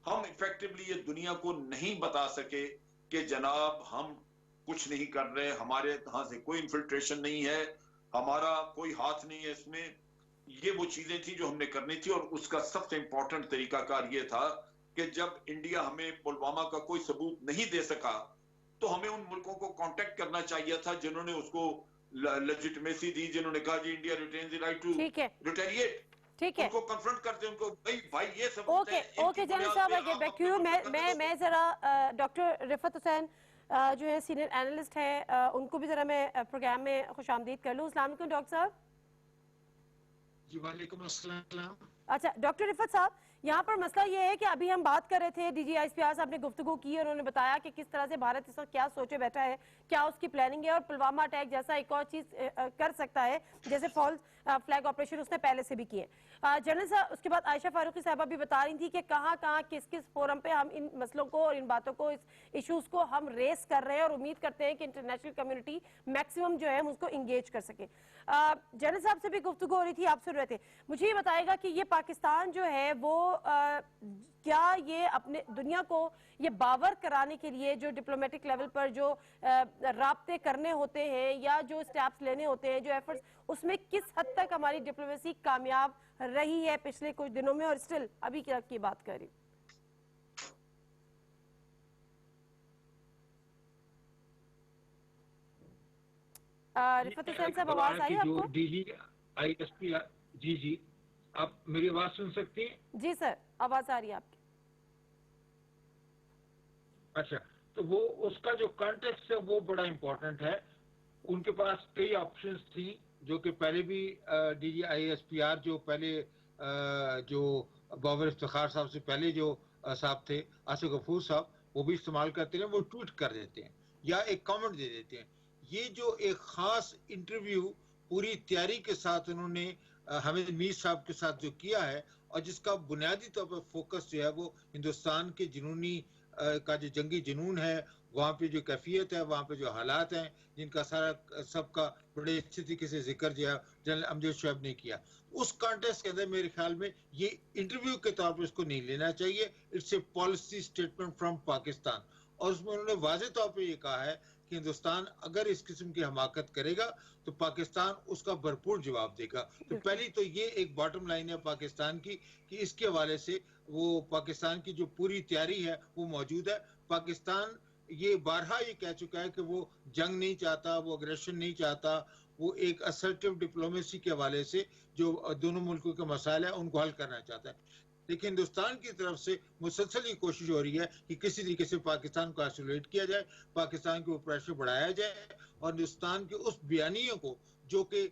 हम इफेक्टिवली ये दुनिया को नहीं बता सके कि जनाब हम कुछ नहीं कर रहे, हमारे यहां से कोई इन्फिल्ट्रेशन नहीं है, हमारा कोई हाथ नहीं है इसमें। ये वो चीजें थी जो हमने करनी थी, और उसका सबसे इंपॉर्टेंट तरीकाकार ये था कि जब इंडिया हमें पुलवामा का कोई सबूत नहीं दे सका, तो हमें उन मुल्कों को कांटेक्ट करना चाहिए था जिन्होंने उसको लेजिटिमेसी दी, जिन्होंने कहा जी India retains the right to retaliate. ठीक है, उनको कन्फ्रंट करते हैं, उनको भाई ये सब ओके जनरल साहब, I get back to you. मैं जरा डॉक्टर रिफत हुसैन जो है सीनियर एनालिस्ट है, उनको भी जरा मैं प्रोग्राम में खुशामदीद कर लूँ। अस्सलाम वालेकुम डॉक्टर साहब। जी वालेकुम अस्सलाम। अच्छा डॉक्टर रिफत साहब, यहाँ पर मसला ये है कि अभी हम बात कर रहे थे, DGISPR साहब ने गुफ्तगू की और उन्होंने बताया कि किस तरह से भारत इस वक्त क्या सोचे बैठा है, क्या उसकी प्लानिंग है, और पुलवामा अटैक जैसा एक और चीज कर सकता है, जैसे फॉल्स फ्लैग ऑपरेशन उसने पहले से भी किए। जनरल साहब, उसके बाद आयशा फारूकी साहबा भी बता रही थी कि कहाँ कहाँ किस किस फोरम पे हम इन मसलों को और इन बातों को, इस इश्यूज को हम रेस कर रहे हैं, और उम्मीद करते हैं कि इंटरनेशनल कम्युनिटी मैक्सिमम जो है हम उसको इंगेज कर सके। जनरल साहब से भी गुफ्तगू हो रही थी, आप सुन रहे थे। मुझे ये बताएगा कि ये पाकिस्तान जो है वो क्या ये अपने दुनिया को ये बावर कराने के लिए जो डिप्लोमेटिक लेवल पर जो राब्ते करने होते हैं या जो स्टेप्स लेने होते हैं, जो एफर्ट्स, उसमें किस हद तक हमारी डिप्लोमेसी कामयाब रही है पिछले कुछ दिनों में, और स्टिल अभी क्या की बात करें? रिफत हुसैन साहब, आवाज आई आपको? DGISPR, जी आप मेरी आवाज सुन सकती हैं? जी सर, आवाज आ रही है आपकी। अच्छा, तो वो उसका जो कॉन्टेक्स्ट है वो बड़ा इंपॉर्टेंट है। उनके पास कई ऑप्शंस थी जो कि पहले भी DGISPR जो पहले जो बाबर इफ्तिखार साहब से पहले जो साहब थे, आसिफ गफूर साहब, वो भी इस्तेमाल करते हैं, वो ट्वीट कर देते हैं या एक कमेंट दे देते हैं। ये जो एक खास इंटरव्यू पूरी तैयारी के साथ उन्होंने हामिद मीर साहब के साथ जो किया है, और जिसका बुनियादी तौर पर फोकस जो है वो हिंदुस्तान के जुनूनी का जो जंगी जुनून है, वहाँ पे जो कैफियत है, वहाँ पे जो हालात हैं, जिनका सारा सबका बड़े अच्छे तरीके से जिक्र जो है जनरल अमजद शोएब ने किया, उस कॉन्टेक्स्ट के अंदर मेरे ख्याल में ये इंटरव्यू के तौर पर इसको नहीं लेना चाहिए। It's a policy statement from Pakistan, और उसमें उन्होंने वाज़ेह तौर पर ये कहा है कि हिंदुस्तान अगर इस किस्म की हमाकत करेगा तो पाकिस्तान उसका भरपूर जवाब देगा। तो पहली तो ये एक बॉटम लाइन है पाकिस्तान की कि इसके हवाले से वो पाकिस्तान की जो पूरी तैयारी है वो मौजूद है। पाकिस्तान ये बारहा ये कह चुका है कि वो जंग नहीं चाहता, वो अग्रेशन नहीं चाहता, वो एक असर्टिव डिप्लोमेसी के हवाले से जो दोनों मुल्कों के मसाइल है उनको हल करना चाहता है। लेकिन हिंदुस्तान की तरफ से मुसलसल ये कोशिश हो रही है कि किसी तरीके से पाकिस्तान को आइसोलेट किया जाए, पाकिस्तान के ऊपर प्रेशर बढ़ाया जाए, और हिंदुस्तान के उस बयानियों को जो कि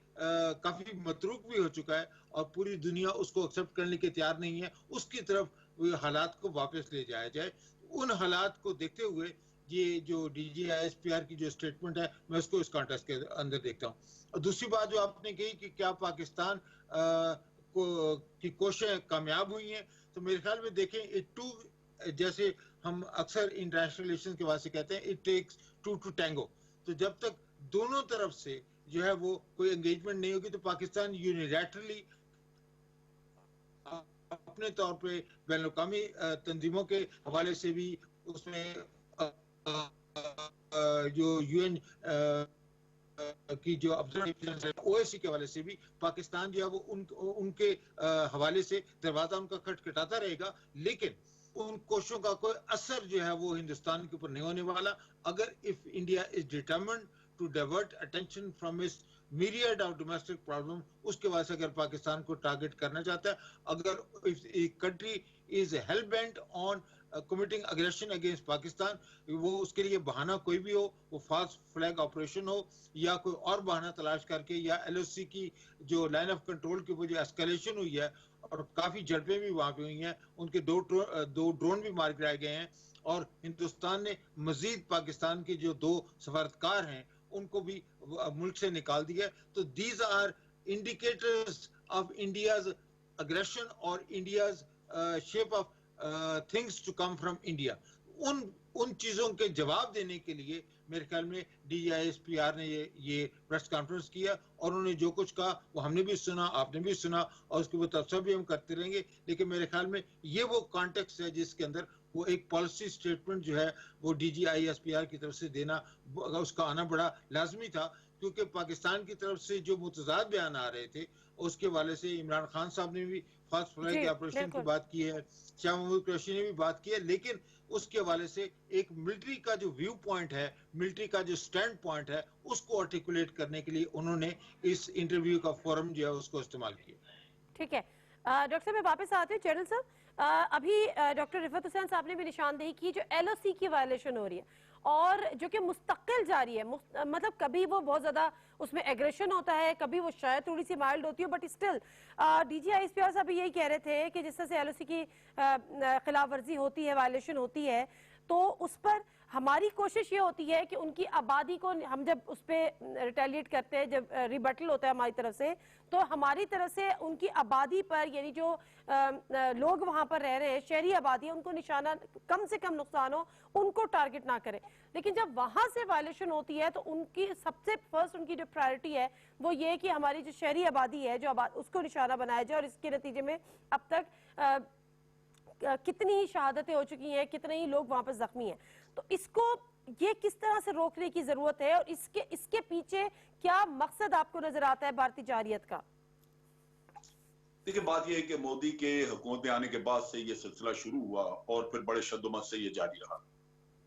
काफी मतरूक भी हो चुका है और पूरी दुनिया उसको एक्सेप्ट करने के तैयार नहीं है, उसकी तरफ हालात को वापस ले जाया जाए। उन हालात को देखते हुए ये जो DGISPR की जो स्टेटमेंट है, मैं उसको इस कॉन्टेक्स्ट के अंदर देखता हूँ। और दूसरी बात जो आपने कही कि क्या पाकिस्तान की कोशिशें कामयाब हुई हैं, तो मेरे ख्याल में देखें जैसे हम अक्सर इंटरनेशनल रिलेशंस के वास्ते कहते हैं it takes two to tango. तो जब तक दोनों तरफ से जो है वो कोई एंगेजमेंट नहीं होगी तो पाकिस्तान यूनिलैटरली अपने तौर पे बैनुल-अक़वामी तंजीमों के हवाले से भी उसमें जो UN की जो ऑब्जर्वेशन है OSCE के हवाले से भी पाकिस्तान जो है वो उनके हवाले से दरवाजा उनका खटखटाता रहेगा, लेकिन उन कोशिशों का कोई असर जो है वो हिंदुस्तान के ऊपर नहीं होने वाला। अगर if India is determined to divert attention from its myriad of domestic problem, उसके बाद से अगर पाकिस्तान को टारगेट करना चाहता है, अगर if a country is hell bent on committing aggression against Pakistan, वो उसके लिए बहाना कोई भी हो, वो फास्ट फ्लैग ऑपरेशन हो या कोई और बहाना तलाश करके, या LOC की जो लाइन ऑफ कंट्रोल की वजह एस्केलेशन हुई है और काफी झड़पें भी वहां पे हुई हैं, उनके दो ड्रोन भी मार गिराए गए हैं, और हिंदुस्तान ने मजीद पाकिस्तान के जो 2 सफारतकार हैं उनको भी मुल्क से निकाल दिया। तो these are indicators of India's aggression और India's shape of things to come from India. उन चीजों के जवाब देने के लिए मेरे ख्याल में DGISPR ने ये प्रेस कॉन्फ्रेंस किया, और उन्होंने जो कुछ कहा वो हमने भी सुना, आपने भी सुना, और उसके बाद तफसील भी हम करते रहेंगे। लेकिन मेरे ख्याल में ये वो कॉन्टेक्स्ट है जिसके अंदर वो एक पॉलिसी स्टेटमेंट जो है वो DGISPR की तरफ से देना, उसका आना बड़ा लाजमी था, क्योंकि पाकिस्तान की तरफ से जो मुतजाद बयान आ रहे थे उसके वाले से इमरान खान साहब ने भी फास्ट फ्लैग ऑपरेशन की बात की है, शाह महमूद कुरैशी ने भी बात की है, लेकिन उसके हवाले से एक मिलिट्री का जो व्यू पॉइंट है, मिलिट्री का जो स्टैंड पॉइंट है, उसको आर्टिकुलेट करने के लिए उन्होंने इस इंटरव्यू का फोरम जो है उसको इस्तेमाल किया। ठीक है डॉक्टर साहब, मैं वापस आती हूँ। जनरल साहब, अभी डॉक्टर रिफत हुसैन साहब ने भी निशानदेही की जो LOC की वायलेशन हो रही है और जो कि मुस्तकिल जारी है, मतलब कभी वो बहुत ज्यादा उसमें एग्रेशन होता है, कभी वो शायद थोड़ी सी माइल्ड होती है, बट स्टिल DGISPR साहब यही कह रहे थे कि जिस तरह से LOC की खिलाफ वर्जी होती है, वायलेशन होती है, तो उस पर हमारी कोशिश ये होती है कि उनकी आबादी को हम जब उस पर रिटेलिएट करते हैं, जब रिबटल होता है हमारी तरफ से, तो हमारी तरफ से उनकी आबादी पर, यानी जो लोग वहां पर रह रहे हैं, शहरी आबादी है, उनको निशाना कम से कम नुकसान हो, उनको टारगेट ना करें। लेकिन जब वहां से वायलेशन होती है तो उनकी सबसे फर्स्ट उनकी जो प्रायोरिटी है वो ये कि हमारी जो शहरी आबादी है, जो उसको निशाना बनाया जाए, और इसके नतीजे में अब तक कितनी ही शहादतें हो चुकी हैं, कितने ही लोग वहां पर जख्मी हैं। तो इसको ये किस तरह से रोकने की जरूरत है, और इसके पीछे क्या मकसद आपको नजर आता है भारतीय जारियत का? देखिए, बात यह है कि मोदी के हुकूमत में आने के बाद से ये सिलसिला शुरू हुआ और फिर बड़े शद्दोमत से ये जारी रहा,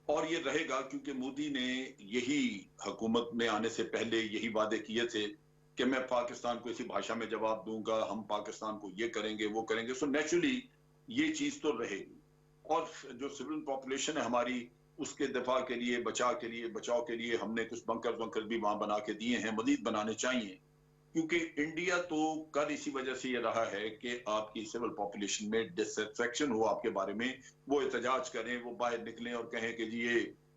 और ये रहेगा, क्योंकि मोदी ने यही हुकूमत में आने से पहले यही वादे किए थे कि मैं पाकिस्तान को इसी भाषा में जवाब दूंगा, हम पाकिस्तान को ये करेंगे वो करेंगे। सो नेचुरली ये चीज तो रहेगी, और जो सिविल पॉपुलेशन है हमारी, उसके दफा के लिए, बचाव के लिए हमने कुछ बंकर भी वहां बना के दिए हैं, मजीद बनाने चाहिए। क्योंकि इंडिया तो कर इसी वजह से ये रहा है कि आपकी सिविल पॉपुलेशन में डिससेटिस्फेक्शन हो आपके बारे में, वो एहतजाज करें, वो बाहर निकलें और कहें कि जी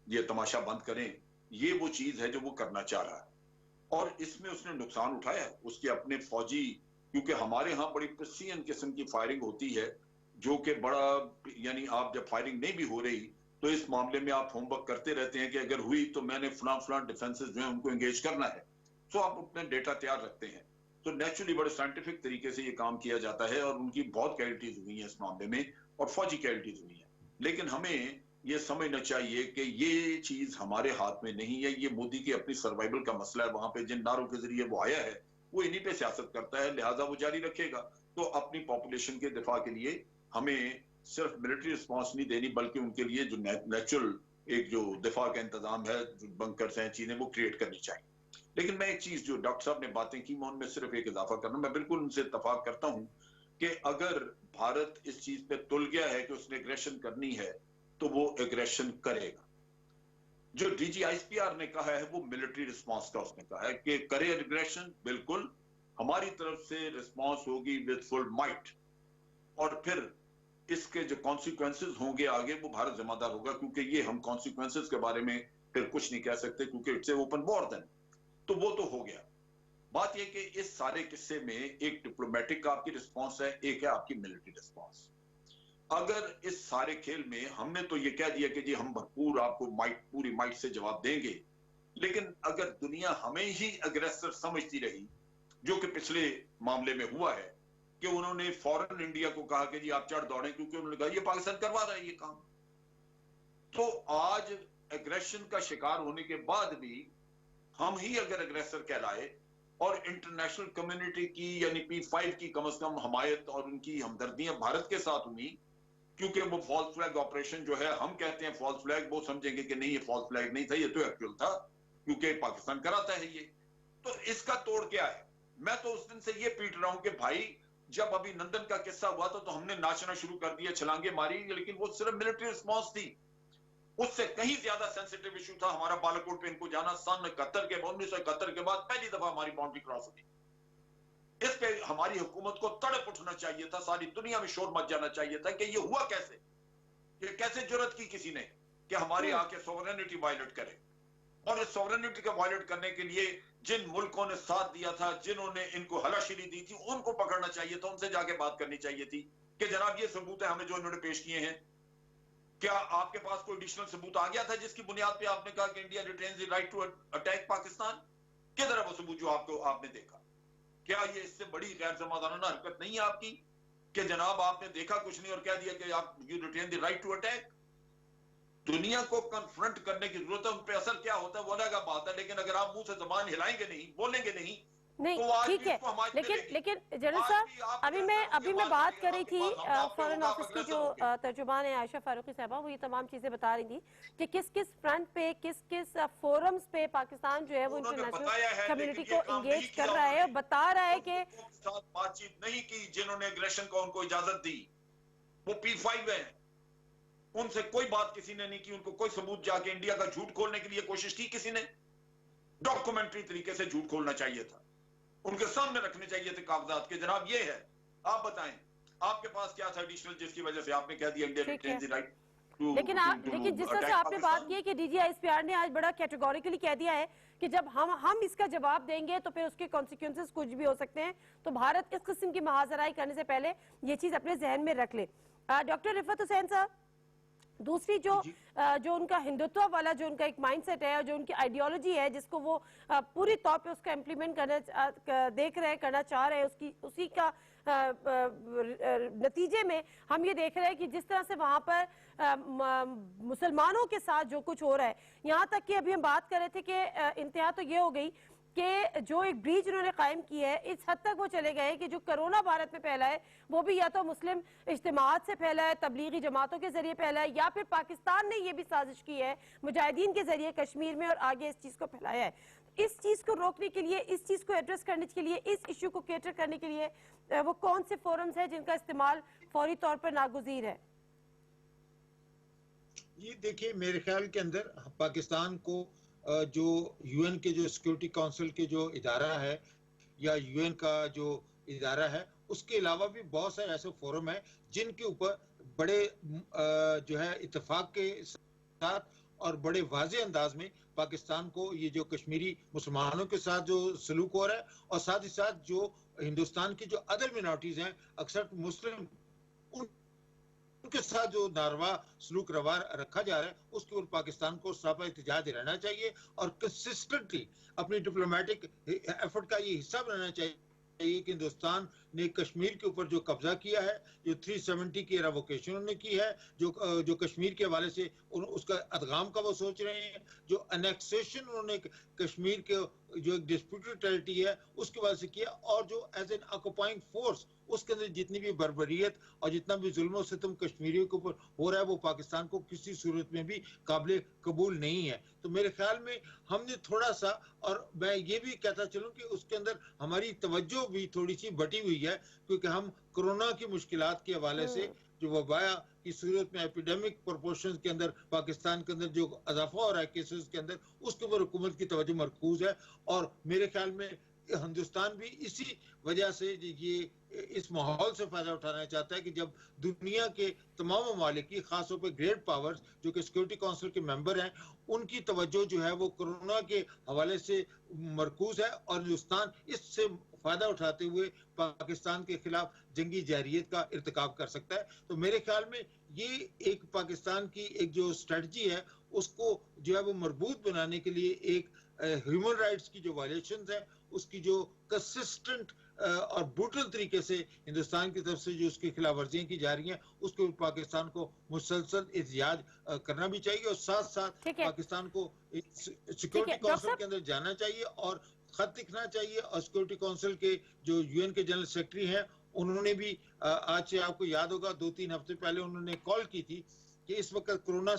ये तमाशा बंद करें। ये वो चीज है जो वो करना चाह रहा है और इसमें उसने नुकसान उठाया है। उसके अपने फौजी, क्योंकि हमारे यहाँ बड़ी प्रिसीजन किस्म की फायरिंग होती है, जो कि बड़ा, यानी आप जब फायरिंग नहीं भी हो रही तो इस मामले में आप होमवर्क करते रहते हैं कि अगर हुई तो मैंने फलां डिफेंसेस जो है उनको एंगेज करना है, तो आप अपने डेटा तैयार रखते हैं। तो नेचुरली बड़े साइंटिफिक तरीके से ये काम किया जाता है और उनकी बहुत कैलिटीज हुई है इस मामले में और फौजी कैलिटीज हुई है। लेकिन हमें ये समझना चाहिए कि ये चीज हमारे हाथ में नहीं है, ये मोदी की अपनी सर्वाइवल का मसला है। वहां पे जिन नारों के जरिए वो आया है वो इन्हीं पे सियासत करता है, लिहाजा वो जारी रखेगा। तो अपनी पॉपुलेशन के दिफा के लिए हमें सिर्फ मिलिट्री रिस्पॉन्स नहीं देनी, बल्कि उनके लिए जो नेचुरल एक जो दिफा का इंतजाम है, जो बंकर्स हैं, चीजें, वो क्रिएट करनी चाहिए। लेकिन मैं एक चीज, जो डॉक्टर साहब ने बातें की, मैं उनमें सिर्फ एक इजाफा करना, मैं बिल्कुल उनसे इत्तफाक करता हूं कि अगर भारत इस चीज पे तुल गया है कि उसने एग्रेशन करनी है तो वो एग्रेशन करेगा। जो DGISPR ने कहा है वो मिलिट्री रिस्पॉन्स का उसने कहा है कि करे एग्रेशन, बिल्कुल हमारी तरफ से रिस्पॉन्स होगी विद फुल माइट, और फिर इसके जो कॉन्सिक्वेंसेस होंगे आगे वो भारत जिम्मेदार होगा, क्योंकि ये हम कॉन्सिक्वेंसेस के बारे में फिर कुछ नहीं कह सकते क्योंकि इट्स ओपन वॉर देन। तो वो तो हो गया। बात यह कि इस सारे किस्से में एक डिप्लोमेटिक आपकी रिस्पॉन्स है, एक है आपकी मिलिट्री रिस्पॉन्स। अगर इस सारे खेल में हमने तो ये कह दिया कि जी हम भरपूर आपको पूरी माइट से जवाब देंगे, लेकिन अगर दुनिया हमें ही अग्रेसर समझती रही, जो कि पिछले मामले में हुआ है कि उन्होंने फौरन इंडिया को कहा कि जी आप चढ़ दौड़े, क्योंकि उन्होंने कहा ये पाकिस्तान करवा रहा है ये काम। तो आज एग्रेशन का शिकार होने के बाद भी हम ही अगर अग्रेसर कहलाए और इंटरनेशनल कम्युनिटी की, यानी P5 की कम से कम हमायत और उनकी हमदर्दियां भारत के साथ हुई, क्योंकि वो फॉल्स फ्लैग ऑपरेशन जो है, हम कहते हैं फॉल्स फ्लैग, वो समझेंगे कि नहीं ये फॉल्स फ्लैग नहीं था, ये तो एक्चुअल था, क्योंकि पाकिस्तान कराता है ये। तो इसका तोड़ क्या है? मैं तो उस दिन से ये पीट रहा हूं कि भाई जब अभिनंदन का किस्सा हुआ था तो हमने नाचना शुरू कर दिया, छलांगे मारी, लेकिन वो सिर्फ मिलिट्री रिस्पॉन्स थी। उससे कहीं ज्यादा सेंसिटिव इशू था हमारा बालाकोट पे इनको जाना। सन 1971 के बाद पहली दफा हमारी बाउंड्री क्रॉस हुई। इस पे हमारी हुकूमत को तड़प उठना चाहिए था, सारी दुनिया में शोर मच जाना चाहिए था कि ये हुआ कैसे, ये कैसे जुर्रत की किसी ने कि हमारे आके सॉवरेनिटी वायलेट करे। और इस सॉवरेनिटी का वायलेट करने के लिए जिन मुल्कों ने साथ दिया था, जिन्होंने इनको हलाशिरी दी थी, उनको पकड़ना चाहिए था, उनसे जाके बात करनी चाहिए थी कि जनाब ये सबूत है हमें जो इन्होंने पेश किए हैं। क्या आपके पास कोई एडिशनल सबूत आ गया था जिसकी बुनियाद पे आपने कहा कि India retains the right to attack Pakistan? किधर है वो सबूत जो आपने देखा? क्या ये इससे बड़ी गैर जिम्मेदाराना हरकत नहीं है आपकी कि जनाब आपने देखा कुछ नहीं और कह दिया कि आप you retain the right to attack? दुनिया को कन्फ्रंट करने की जरूरत है, उन पे असर क्या होता है वो अलग बात है, लेकिन अगर आप मुंह से जबान हिलाएंगे नहीं, बोलेंगे नहीं, नहीं ठीक है। लेकिन जनरल साहब, अभी मैं बात कर रही थी फॉरेन ऑफिस की जो तर्जुमान है आयशा फारूकी साहबा, वो ये तमाम चीजें बता रही थी कि किस किस फ्रंट पे, किस किस फोरम्स पे पाकिस्तान जो है वो इंटरनेशनल कम्युनिटी को इंगेज कर रहा है और बता रहा है कि बातचीत नहीं की। जिन्होंने एग्रेशन को उनको इजाजत दी वो P5 है, उनसे कोई बात किसी ने नहीं की, उनको कोई सबूत जाके इंडिया का झूठ खोलने के लिए कोशिश की किसी ने? डॉक्यूमेंट्री तरीके से झूठ खोलना चाहिए था, उनके सामने रखने चाहिए थे कागजात के, जनाब ये है, आप बताएं आपके पास क्या था एडिशनल जिसकी वजह से आपने कह दिया इंडिया रिटेन्स द राइट। लेकिन जिस तरह से आपने बात की है कि DGISPR ने आज बड़ा कैटेगोरिकली कह दिया है कि जब हम इसका जवाब देंगे तो फिर उसके कॉन्सिक्वेंसेस कुछ भी हो सकते हैं, तो भारत इस किस्म की महाजराई करने से पहले ये चीज अपने जहन में रख ले। डॉक्टर रिफत हुसैन साहब, दूसरी जो उनका हिंदुत्व वाला जो उनका एक माइंडसेट है और जो उनकी आइडियोलॉजी है जिसको वो पूरी तौर पे उसका इम्प्लीमेंट करना चाह रहे हैं, उसी का नतीजे में हम ये देख रहे हैं कि जिस तरह से वहां पर मुसलमानों के साथ जो कुछ हो रहा है, यहाँ तक कि अभी हम बात कर रहे थे कि इंतहा तो ये हो गई कि जो एक ब्रिज उन्होंने कायम की है, इस हद तक वो चले गए कि जो कोरोना भारत में फैला है वो भी या तो मुस्लिम इज्तिमात से फैला है, तबलीगी जमातों के जरिए फैला है, या फिर पाकिस्तान ने ये भी साजिश की है मुजाहिदीन के जरिए कश्मीर में और आगे इस चीज को फैलाया है। इस चीज को रोकने के लिए, इस चीज को एड्रेस करने के लिए, इस इश्यू को कैटर करने के लिए वो कौन से फोरम्स हैं जिनका इस्तेमाल फौरी तौर पर नागुज़ीर है? ये देखिए, मेरे ख्याल के अंदर पाकिस्तान को जो UN के जो सिक्योरिटी काउंसिल के जो इदारा है, या यूएन का जो इदारा है, उसके अलावा भी बहुत सारे ऐसे फोरम हैं जिनके ऊपर बड़े जो है इत्तेफाक के साथ और बड़े वाज़े अंदाज में पाकिस्तान को ये जो कश्मीरी मुसलमानों के साथ जो सलूक हो रहा है और साथ ही साथ जो हिंदुस्तान की जो अदर मिनॉरिटीज हैं, अक्सर मुस्लिम, उनके साथ जो नारवा सलूक रवा रखा जा रहा है, उसके ऊपर पाकिस्तान को सरापा एहतजाज रहना चाहिए और कंसिस्टेंटली अपनी डिप्लोमेटिक एफर्ट का ये हिस्सा बनना चाहिए कि हिंदुस्तान ने कश्मीर के ऊपर जो कब्जा किया है, जो 370 की रेवोकेशन उन्होंने की है, जो कश्मीर के हवाले से उसका अदगाम का वो सोच रहे हैं, जो अनेक्सेशन उन्होंने कश्मीर के जो एक डिस्प्यूटेड टेरिटरी है उसके वजह से किया, और जो एज एन ऑक्युपाइंग फोर्स उसके अंदर जितनी भी बर्बरियत और जितना भी जुल्म सितम कश्मीरियों के ऊपर हो रहा है वो पाकिस्तान को किसी सूरत में भी काबिल कबूल नहीं है। तो मेरे ख्याल में हमने थोड़ा सा, और मैं ये भी कहता चलूं कि उसके अंदर हमारी तवज्जो भी थोड़ी सी बटी हुई है, क्योंकि हम कोरोना की मुश्किलात के हवाले से जो वबाया की सूरत में एपिडेमिक प्रोपोर्शन के अंदर पाकिस्तान के अंदर जो इजाफा हो रहा है केसेस के अंदर, उसके ऊपर हुकूमत की तवज्जो मरकूज है। और मेरे ख्याल में हिंदुस्तान भी इसी वजह से ये इस माहौल से फायदा उठाना चाहता है कि जब दुनिया के तमाम ममालिक की, खासतौर पर ग्रेट पावर्स जो कि सिक्योरिटी काउंसिल के मेंबर हैं, उनकी तवज्जो जो है वो कोरोना के हवाले से मरकूज है, और हिंदुस्तान इससे फायदा उठाते हुए पाकिस्तान के खिलाफ जंगी जारियत का इर्तिकाब कर सकता है। तो मेरे ख्याल में ये एक पाकिस्तान की एक जो स्ट्रेटजी है उसको जो है वो मजबूत बनाने के लिए एक ह्यूमन राइट्स की जो वायलेशंस है उसकी जो कंसिस्टेंट और ब्रूटल तरीके से हिंदुस्तान की तरफ से जो उसकी खिलाफ वर्जियां की जा रही हैं, उसको पाकिस्तान को मुसलसल एहतिजाज करना भी चाहिए, और साथ साथ पाकिस्तान को सिक्योरिटी काउंसिल के अंदर जाना चाहिए और खत लिखना चाहिए। और सिक्योरिटी काउंसिल के जो यूएन के जनरल सेक्रेटरी हैं, उन्होंने भी आज से आपको याद होगा 2-3 हफ्ते पहले उन्होंने कॉल की थी कि इस वक्त कोरोना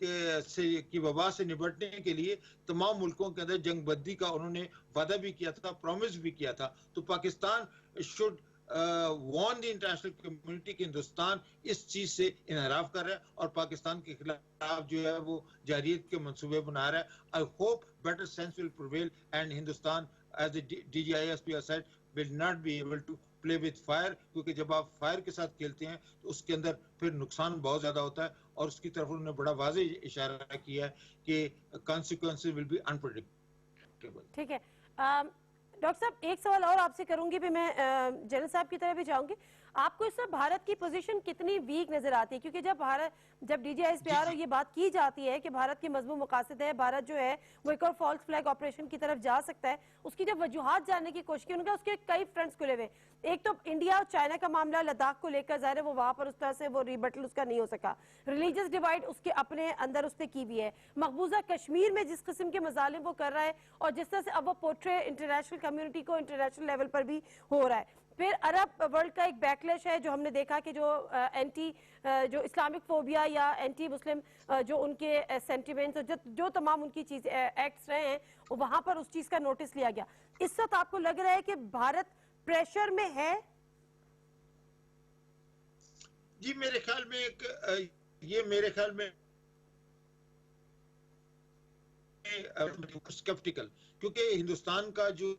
की वबा से निपटने के लिए तमाम मुल्कों के अंदर जंगबंदी का उन्होंने वादा भी किया था, प्रॉमिस भी किया था। तो Pakistan should warn the international community कि हिंदुस्तान इस चीज से इनहराफ कर रहा है और पाकिस्तान के खिलाफ जो है वो जारियत के मंसूबे बना रहा है। I hope better sense will prevail and Hindustan as the DGISP said will not be able to play with fire, क्योंकि जब आप फायर के साथ खेलते हैं तो उसके अंदर फिर नुकसान बहुत ज्यादा होता है, और उसकी तरफ उन्होंने बड़ा वाज़े इशारा किया है कि consequences will be unpredictable। ठीक है डॉक्टर साहब, एक सवाल और आपसे करूंगी, फिर मैं जनरल साहब की तरफ भी जाऊंगी। आपको इस भारत की पोजीशन कितनी वीक नजर आती है? क्योंकि जब DGISP और ये बात की जाती है कि भारत की मजबूत मकासद है, भारत जो है वो एक और फॉल्स फ्लैग ऑपरेशन की तरफ जा सकता है, उसकी जब वजूहात जानने की कोशिश की, उनका उसके कई फ्रंट्स खुले हुए। एक तो इंडिया और चाइना का मामला, लद्दाख को लेकर जाहिर है वो वहां पर उस तरह से वो रिबटल उसका नहीं हो सका, रिलीजियस डिवाइड उसके अपने अंदर उसने की भी है, मकबूजा कश्मीर में जिस किस्म के मजालिम वो कर रहा है और जिस तरह से अब वो पोर्ट्रे इंटरनेशनल कम्युनिटी को इंटरनेशनल लेवल पर भी हो रहा है। फिर अरब वर्ल्ड का एक बैकलैश है जो हमने देखा कि जो जो इस्लामिक फोबिया या एंटी मुस्लिम जो उनके सेंटिमेंट्स जो तमाम उनकी चीज एक्ट्स रहे हैं वहां पर उस चीज का नोटिस लिया गया। इस वक्त आपको लग रहा है कि भारत प्रेशर में है? जी मेरे ख्याल में स्केप्टिकल, क्योंकि हिंदुस्तान का जो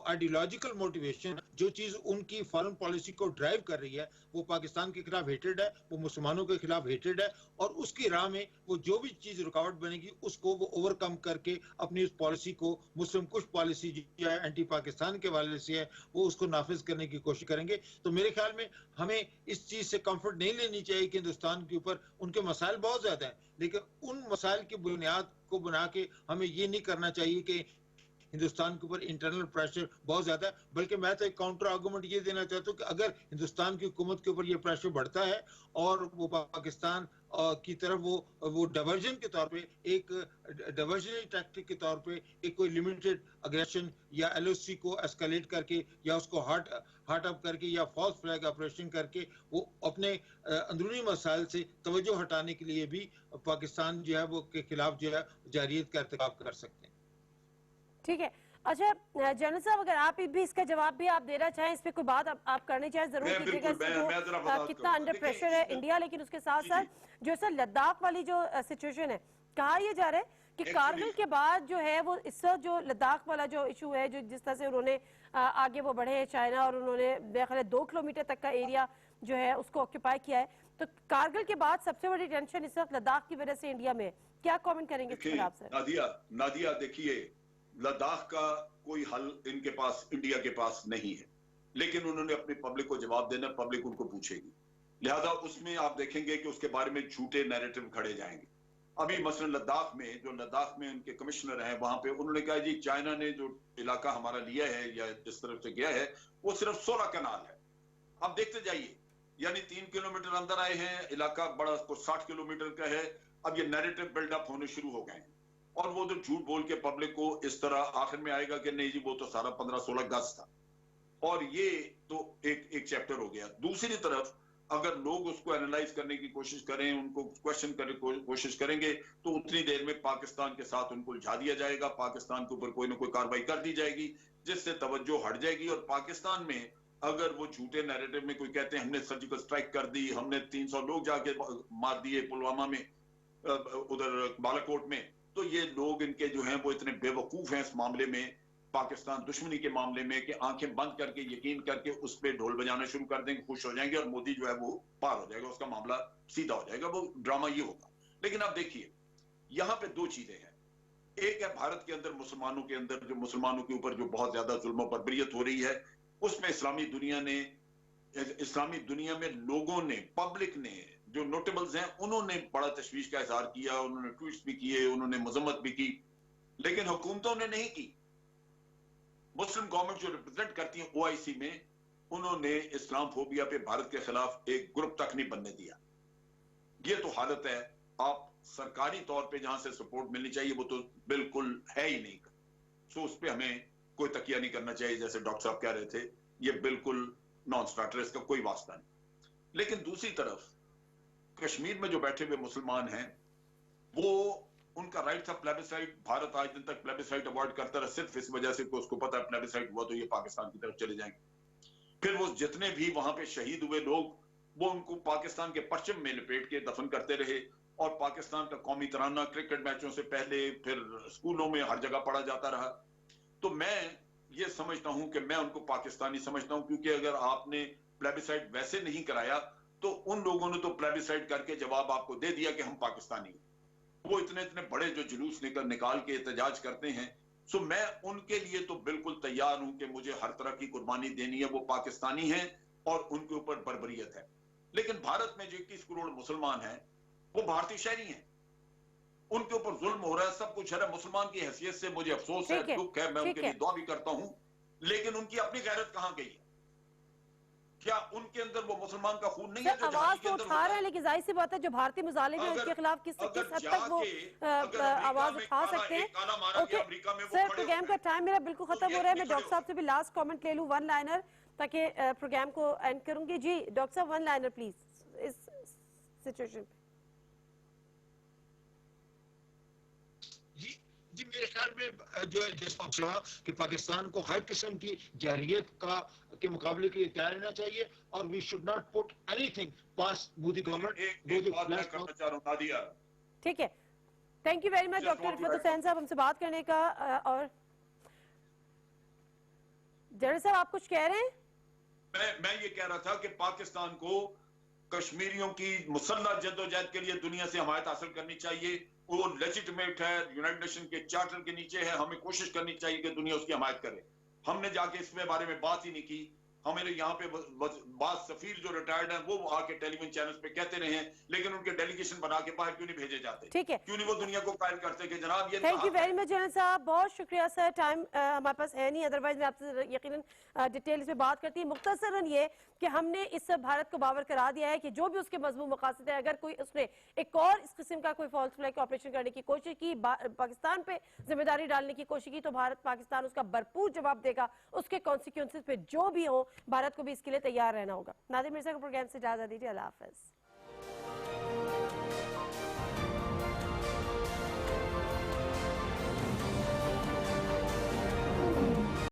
आइडियोलॉजिकल मोटिवेशन जो चीज उनकी फॉरेन पॉलिसी को ड्राइव कर रही है वो पाकिस्तान के खिलाफ हेटेड है, वो मुसलमानों के खिलाफ हेटेड है, और उसकी राह में वो जो भी चीज रुकावट बनेगी उसको वो ओवरकम करके अपनी उस पॉलिसी को, मुस्लिम कुछ पॉलिसी जो है एंटी पाकिस्तान के वाले से है, वो उसको नाफिज करने की कोशिश करेंगे। तो मेरे ख्याल में हमें इस चीज से कंफर्ट नहीं लेनी चाहिए कि हिंदुस्तान के ऊपर उनके मसाइल बहुत ज्यादा हैं, लेकिन उन मसाइल की बुनियाद को बना के हमें ये नहीं करना चाहिए कि हिंदुस्तान के ऊपर इंटरनल प्रेशर बहुत ज्यादा है। बल्कि मैं तो एक काउंटर आर्गुमेंट ये देना चाहता हूँ कि अगर हिंदुस्तान की हुकूमत के ऊपर ये प्रेशर बढ़ता है और वो पाकिस्तान की तरफ वो डाइवर्जन के तौर पे, एक डाइवर्जनरी टैक्टिक के तौर पे एक कोई लिमिटेड अग्रेशन या LOC को एस्केलेट करके या उसको हार्ट अप करके या फॉल्स फ्लैग ऑपरेशन करके वो अपने अंदरूनी मसाइल से तवज्जो हटाने के लिए भी पाकिस्तान जो है वो के खिलाफ जो है जारियत का इर्तिकाब कर सकते हैं। ठीक है। अच्छा जनरल साहब, अगर आप भी इसका जवाब भी आप देना चाहें, इस पे कोई बात आप करनी चाहें जरूर कीजिएगा। कितना अंडर प्रेशर है इंडिया, लेकिन उसके साथ साथ जो सर लद्दाख वाली जो सिचुएशन है, कहा यह जा रहा है कि Actually- कारगिल के बाद जो है वो इस वक्त जो लद्दाख वाला जो इशू है, जो जिस तरह से उन्होंने आगे वो बढ़े हैं चाइना, और उन्होंने मेरे ख्याल 2 किलोमीटर तक का एरिया जो है उसको ऑक्यूपाई किया है, तो कारगिल के बाद सबसे बड़ी टेंशन इस वक्त लद्दाख की वजह से इंडिया में है। क्या कमेंट करेंगे इसके देखिए खिलाफ सर? नादिया देखिए, लद्दाख का कोई हल इनके पास, इंडिया के पास नहीं है, लेकिन उन्होंने अपनी पब्लिक को जवाब देना, पब्लिक उनको पूछेगी, लिहाजा उसमें आप देखेंगे कि उसके बारे में झूठे नैरेटिव खड़े जाएंगे। अभी मसलन लद्दाख में उनके कमिश्नर हैं, वहां पे उन्होंने कहा जी चाइना ने जो इलाका हमारा लिया है या जिस तरफ से गया है वो सिर्फ 16 कनाल है। आप देखते जाइए, यानी 3 किलोमीटर अंदर आए हैं, इलाका बड़ा 60 किलोमीटर का है। अब ये नैरेटिव बिल्डअप होने शुरू हो गए हैं, और वो जो झूठ बोल के पब्लिक को इस तरह आखिर में आएगा कि नहीं जी वो तो सारा 15-16 गज था, और ये तो एक चैप्टर हो गया। दूसरी तरफ अगर लोग उसको एनालाइज करने की कोशिश करें, उनको क्वेश्चन करने की कोशिश करेंगे, तो उतनी देर में पाकिस्तान के साथ उनको उलझा दिया जाएगा, पाकिस्तान के ऊपर कोई ना कोई कार्रवाई कर दी जाएगी, जिससे तवज्जो हट जाएगी। और पाकिस्तान में अगर वो झूठे नैरेटिव में कोई कहते हैं हमने सर्जिकल स्ट्राइक कर दी, हमने 300 लोग जाके मार दिए पुलवामा में, उधर बालाकोट में, तो ये लोग इनके जो हैं वो इतने बेवकूफ हैं इस मामले में, पाकिस्तान दुश्मनी के मामले में, कि आंखें बंद करके यकीन करके उस पर ढोल बजाना शुरू कर देंगे, खुश हो जाएंगे, और मोदी जो है वो पार हो जाएगा, उसका मामला सीधा हो जाएगा। वो ड्रामा ये होगा। लेकिन आप देखिए यहाँ पे 2 चीजें हैं। एक है भारत के अंदर मुसलमानों के अंदर जो मुसलमानों के ऊपर जो बहुत ज्यादा जुल्म बर्बरियत हो रही है, उसमें इस्लामी दुनिया में लोगों ने, पब्लिक ने, जो नोटेबल्स हैं उन्होंने बड़ा तशवीश का इजहार किया, उन्होंने ट्वीट्स भी किए, उन्होंने मजम्मत भी की, लेकिन हुकूमतों ने नहीं की। मुस्लिम गवर्नमेंट जो रिप्रेजेंट करती है OIC में, उन्होंने इस्लाम फोबिया पे भारत के खिलाफ एक ग्रुप तक नहीं बनने दिया। ये तो हालत है। आप सरकारी तौर पे जहां से सपोर्ट मिलनी चाहिए वो तो बिल्कुल है ही नहीं, सो उस पर हमें कोई तकिया नहीं करना चाहिए। जैसे डॉक्टर साहब कह रहे थे, ये बिल्कुल नॉन स्टार्टर, इसका कोई वास्ता नहीं। लेकिन दूसरी तरफ कश्मीर में जो बैठे हुए मुसलमान हैं, वो उनका राइट था प्लेबिसाइट। भारत आज दिन तक प्लेबिसाइट अवॉइड करता रहा, सिर्फ इस वजह से कि उसको पता है प्लेबिसाइट हुआ तो ये पाकिस्तान की तरफ चले जाएंगे। फिर वो जितने भी वहां पे शहीद हुए लोग, वो उनको पाकिस्तान के परचम में लपेट के दफन करते रहे, और पाकिस्तान का कौमी तराना क्रिकेट मैचों से पहले फिर स्कूलों में हर जगह पढ़ा जाता रहा। तो मैं ये समझता हूं कि मैं उनको पाकिस्तानी समझता हूं, क्योंकि अगर आपने प्लेबिसाइट वैसे नहीं कराया तो उन लोगों ने तो प्लेबिसाइट करके जवाब आपको दे दिया कि हम पाकिस्तानी हैं। वो इतने इतने बड़े जो जुलूस निकाल के एहतजाज करते हैं, सो मैं उनके लिए तो बिल्कुल तैयार हूं कि मुझे हर तरह की कुर्बानी देनी है। वो पाकिस्तानी हैं और उनके ऊपर बर्बरियत है। लेकिन भारत में जो 21 करोड़ मुसलमान हैं, वो भारतीय शहरी हैं, उनके ऊपर जुल्म हो रहा है, सब कुछ है। मुसलमान की हैसियत से मुझे अफसोस है, दुख है, मैं उनके लिए दुआ भी करता हूं, लेकिन उनकी अपनी गैरत कहां गई है? क्या उनके अंदर वो मुसलमान का खून नहीं है? जो आवाज तो उठा रहे हैं, लेकिन जाहिर सी बात है जो भारतीय मुजालिम है उनके खिलाफ किस हद तक वो आवाज उठा सकते हैं। ओके सर, प्रोग्राम का टाइम मेरा बिल्कुल खत्म हो रहा है। मैं डॉक्टर साहब से भी लास्ट कमेंट ले लूं, 1 लाइनर, ताकि प्रोग्राम को एंड करूंगी। जी डॉक्टर साहब, 1 लाइनर प्लीज इस सिचुएशन पे। जी मेरे ख्याल में जो है जैसा आपने कहा कि पाकिस्तान को हर किस्म की जारहियत के मुकाबले के लिए तैयार रहना चाहिए, और we should not put anything past Modi government. ठीक है, thank you very much doctor Rifat Hussain साहब हमसे बात करने का। और जनरल साहब आप कुछ कह रहे हैं? मैं ये कह रहा था कि पाकिस्तान को कश्मीरियों की मुसल्लह जद्दोजहद के लिए दुनिया से हमायत हासिल करनी चाहिए। वो लेजिटिमेट है, यूनाइटेड नेशन के चार्टर के नीचे है। हमें कोशिश करनी चाहिए कि दुनिया उसकी हमायत करे। हमने जाके इसमें बारे में बात ही नहीं की। हमारे यहाँ पे बाद सफीर जो रिटायर्ड हैं वो आके टेलीविजन चैनल्स पे कहते रहे हैं, लेकिन उनके डेलीगेशन बना के बाहर क्यों नहीं भेजे जाते? ठीक है, क्यों नहीं वो दुनिया को कायल करते कि जनाब ये। Thank you very much general साहब, बहुत शुक्रिया सर। टाइम हमारे पास है नहीं, अदरवाइज मैं आपसे यकीनन डिटेल में बात करती। मुख्तसरन ये कि हमने इस भारत को बावर करा दिया है कि जो भी उसके मजमून मकासद है, अगर कोई उसने एक और इस किस्म का कोई फॉल्स फ्लैग ऑपरेशन करने की कोशिश की, पाकिस्तान पे जिम्मेदारी डालने की कोशिश की, तो भारत पाकिस्तान उसका भरपूर जवाब देगा। उसके कॉन्सिक्वेंसेस पे जो भी हो, भारत को भी इसके लिए तैयार रहना होगा। नादिर मिर्जा को प्रोग्राम से इजाजत दीजिए। अल्लाह हाफिज।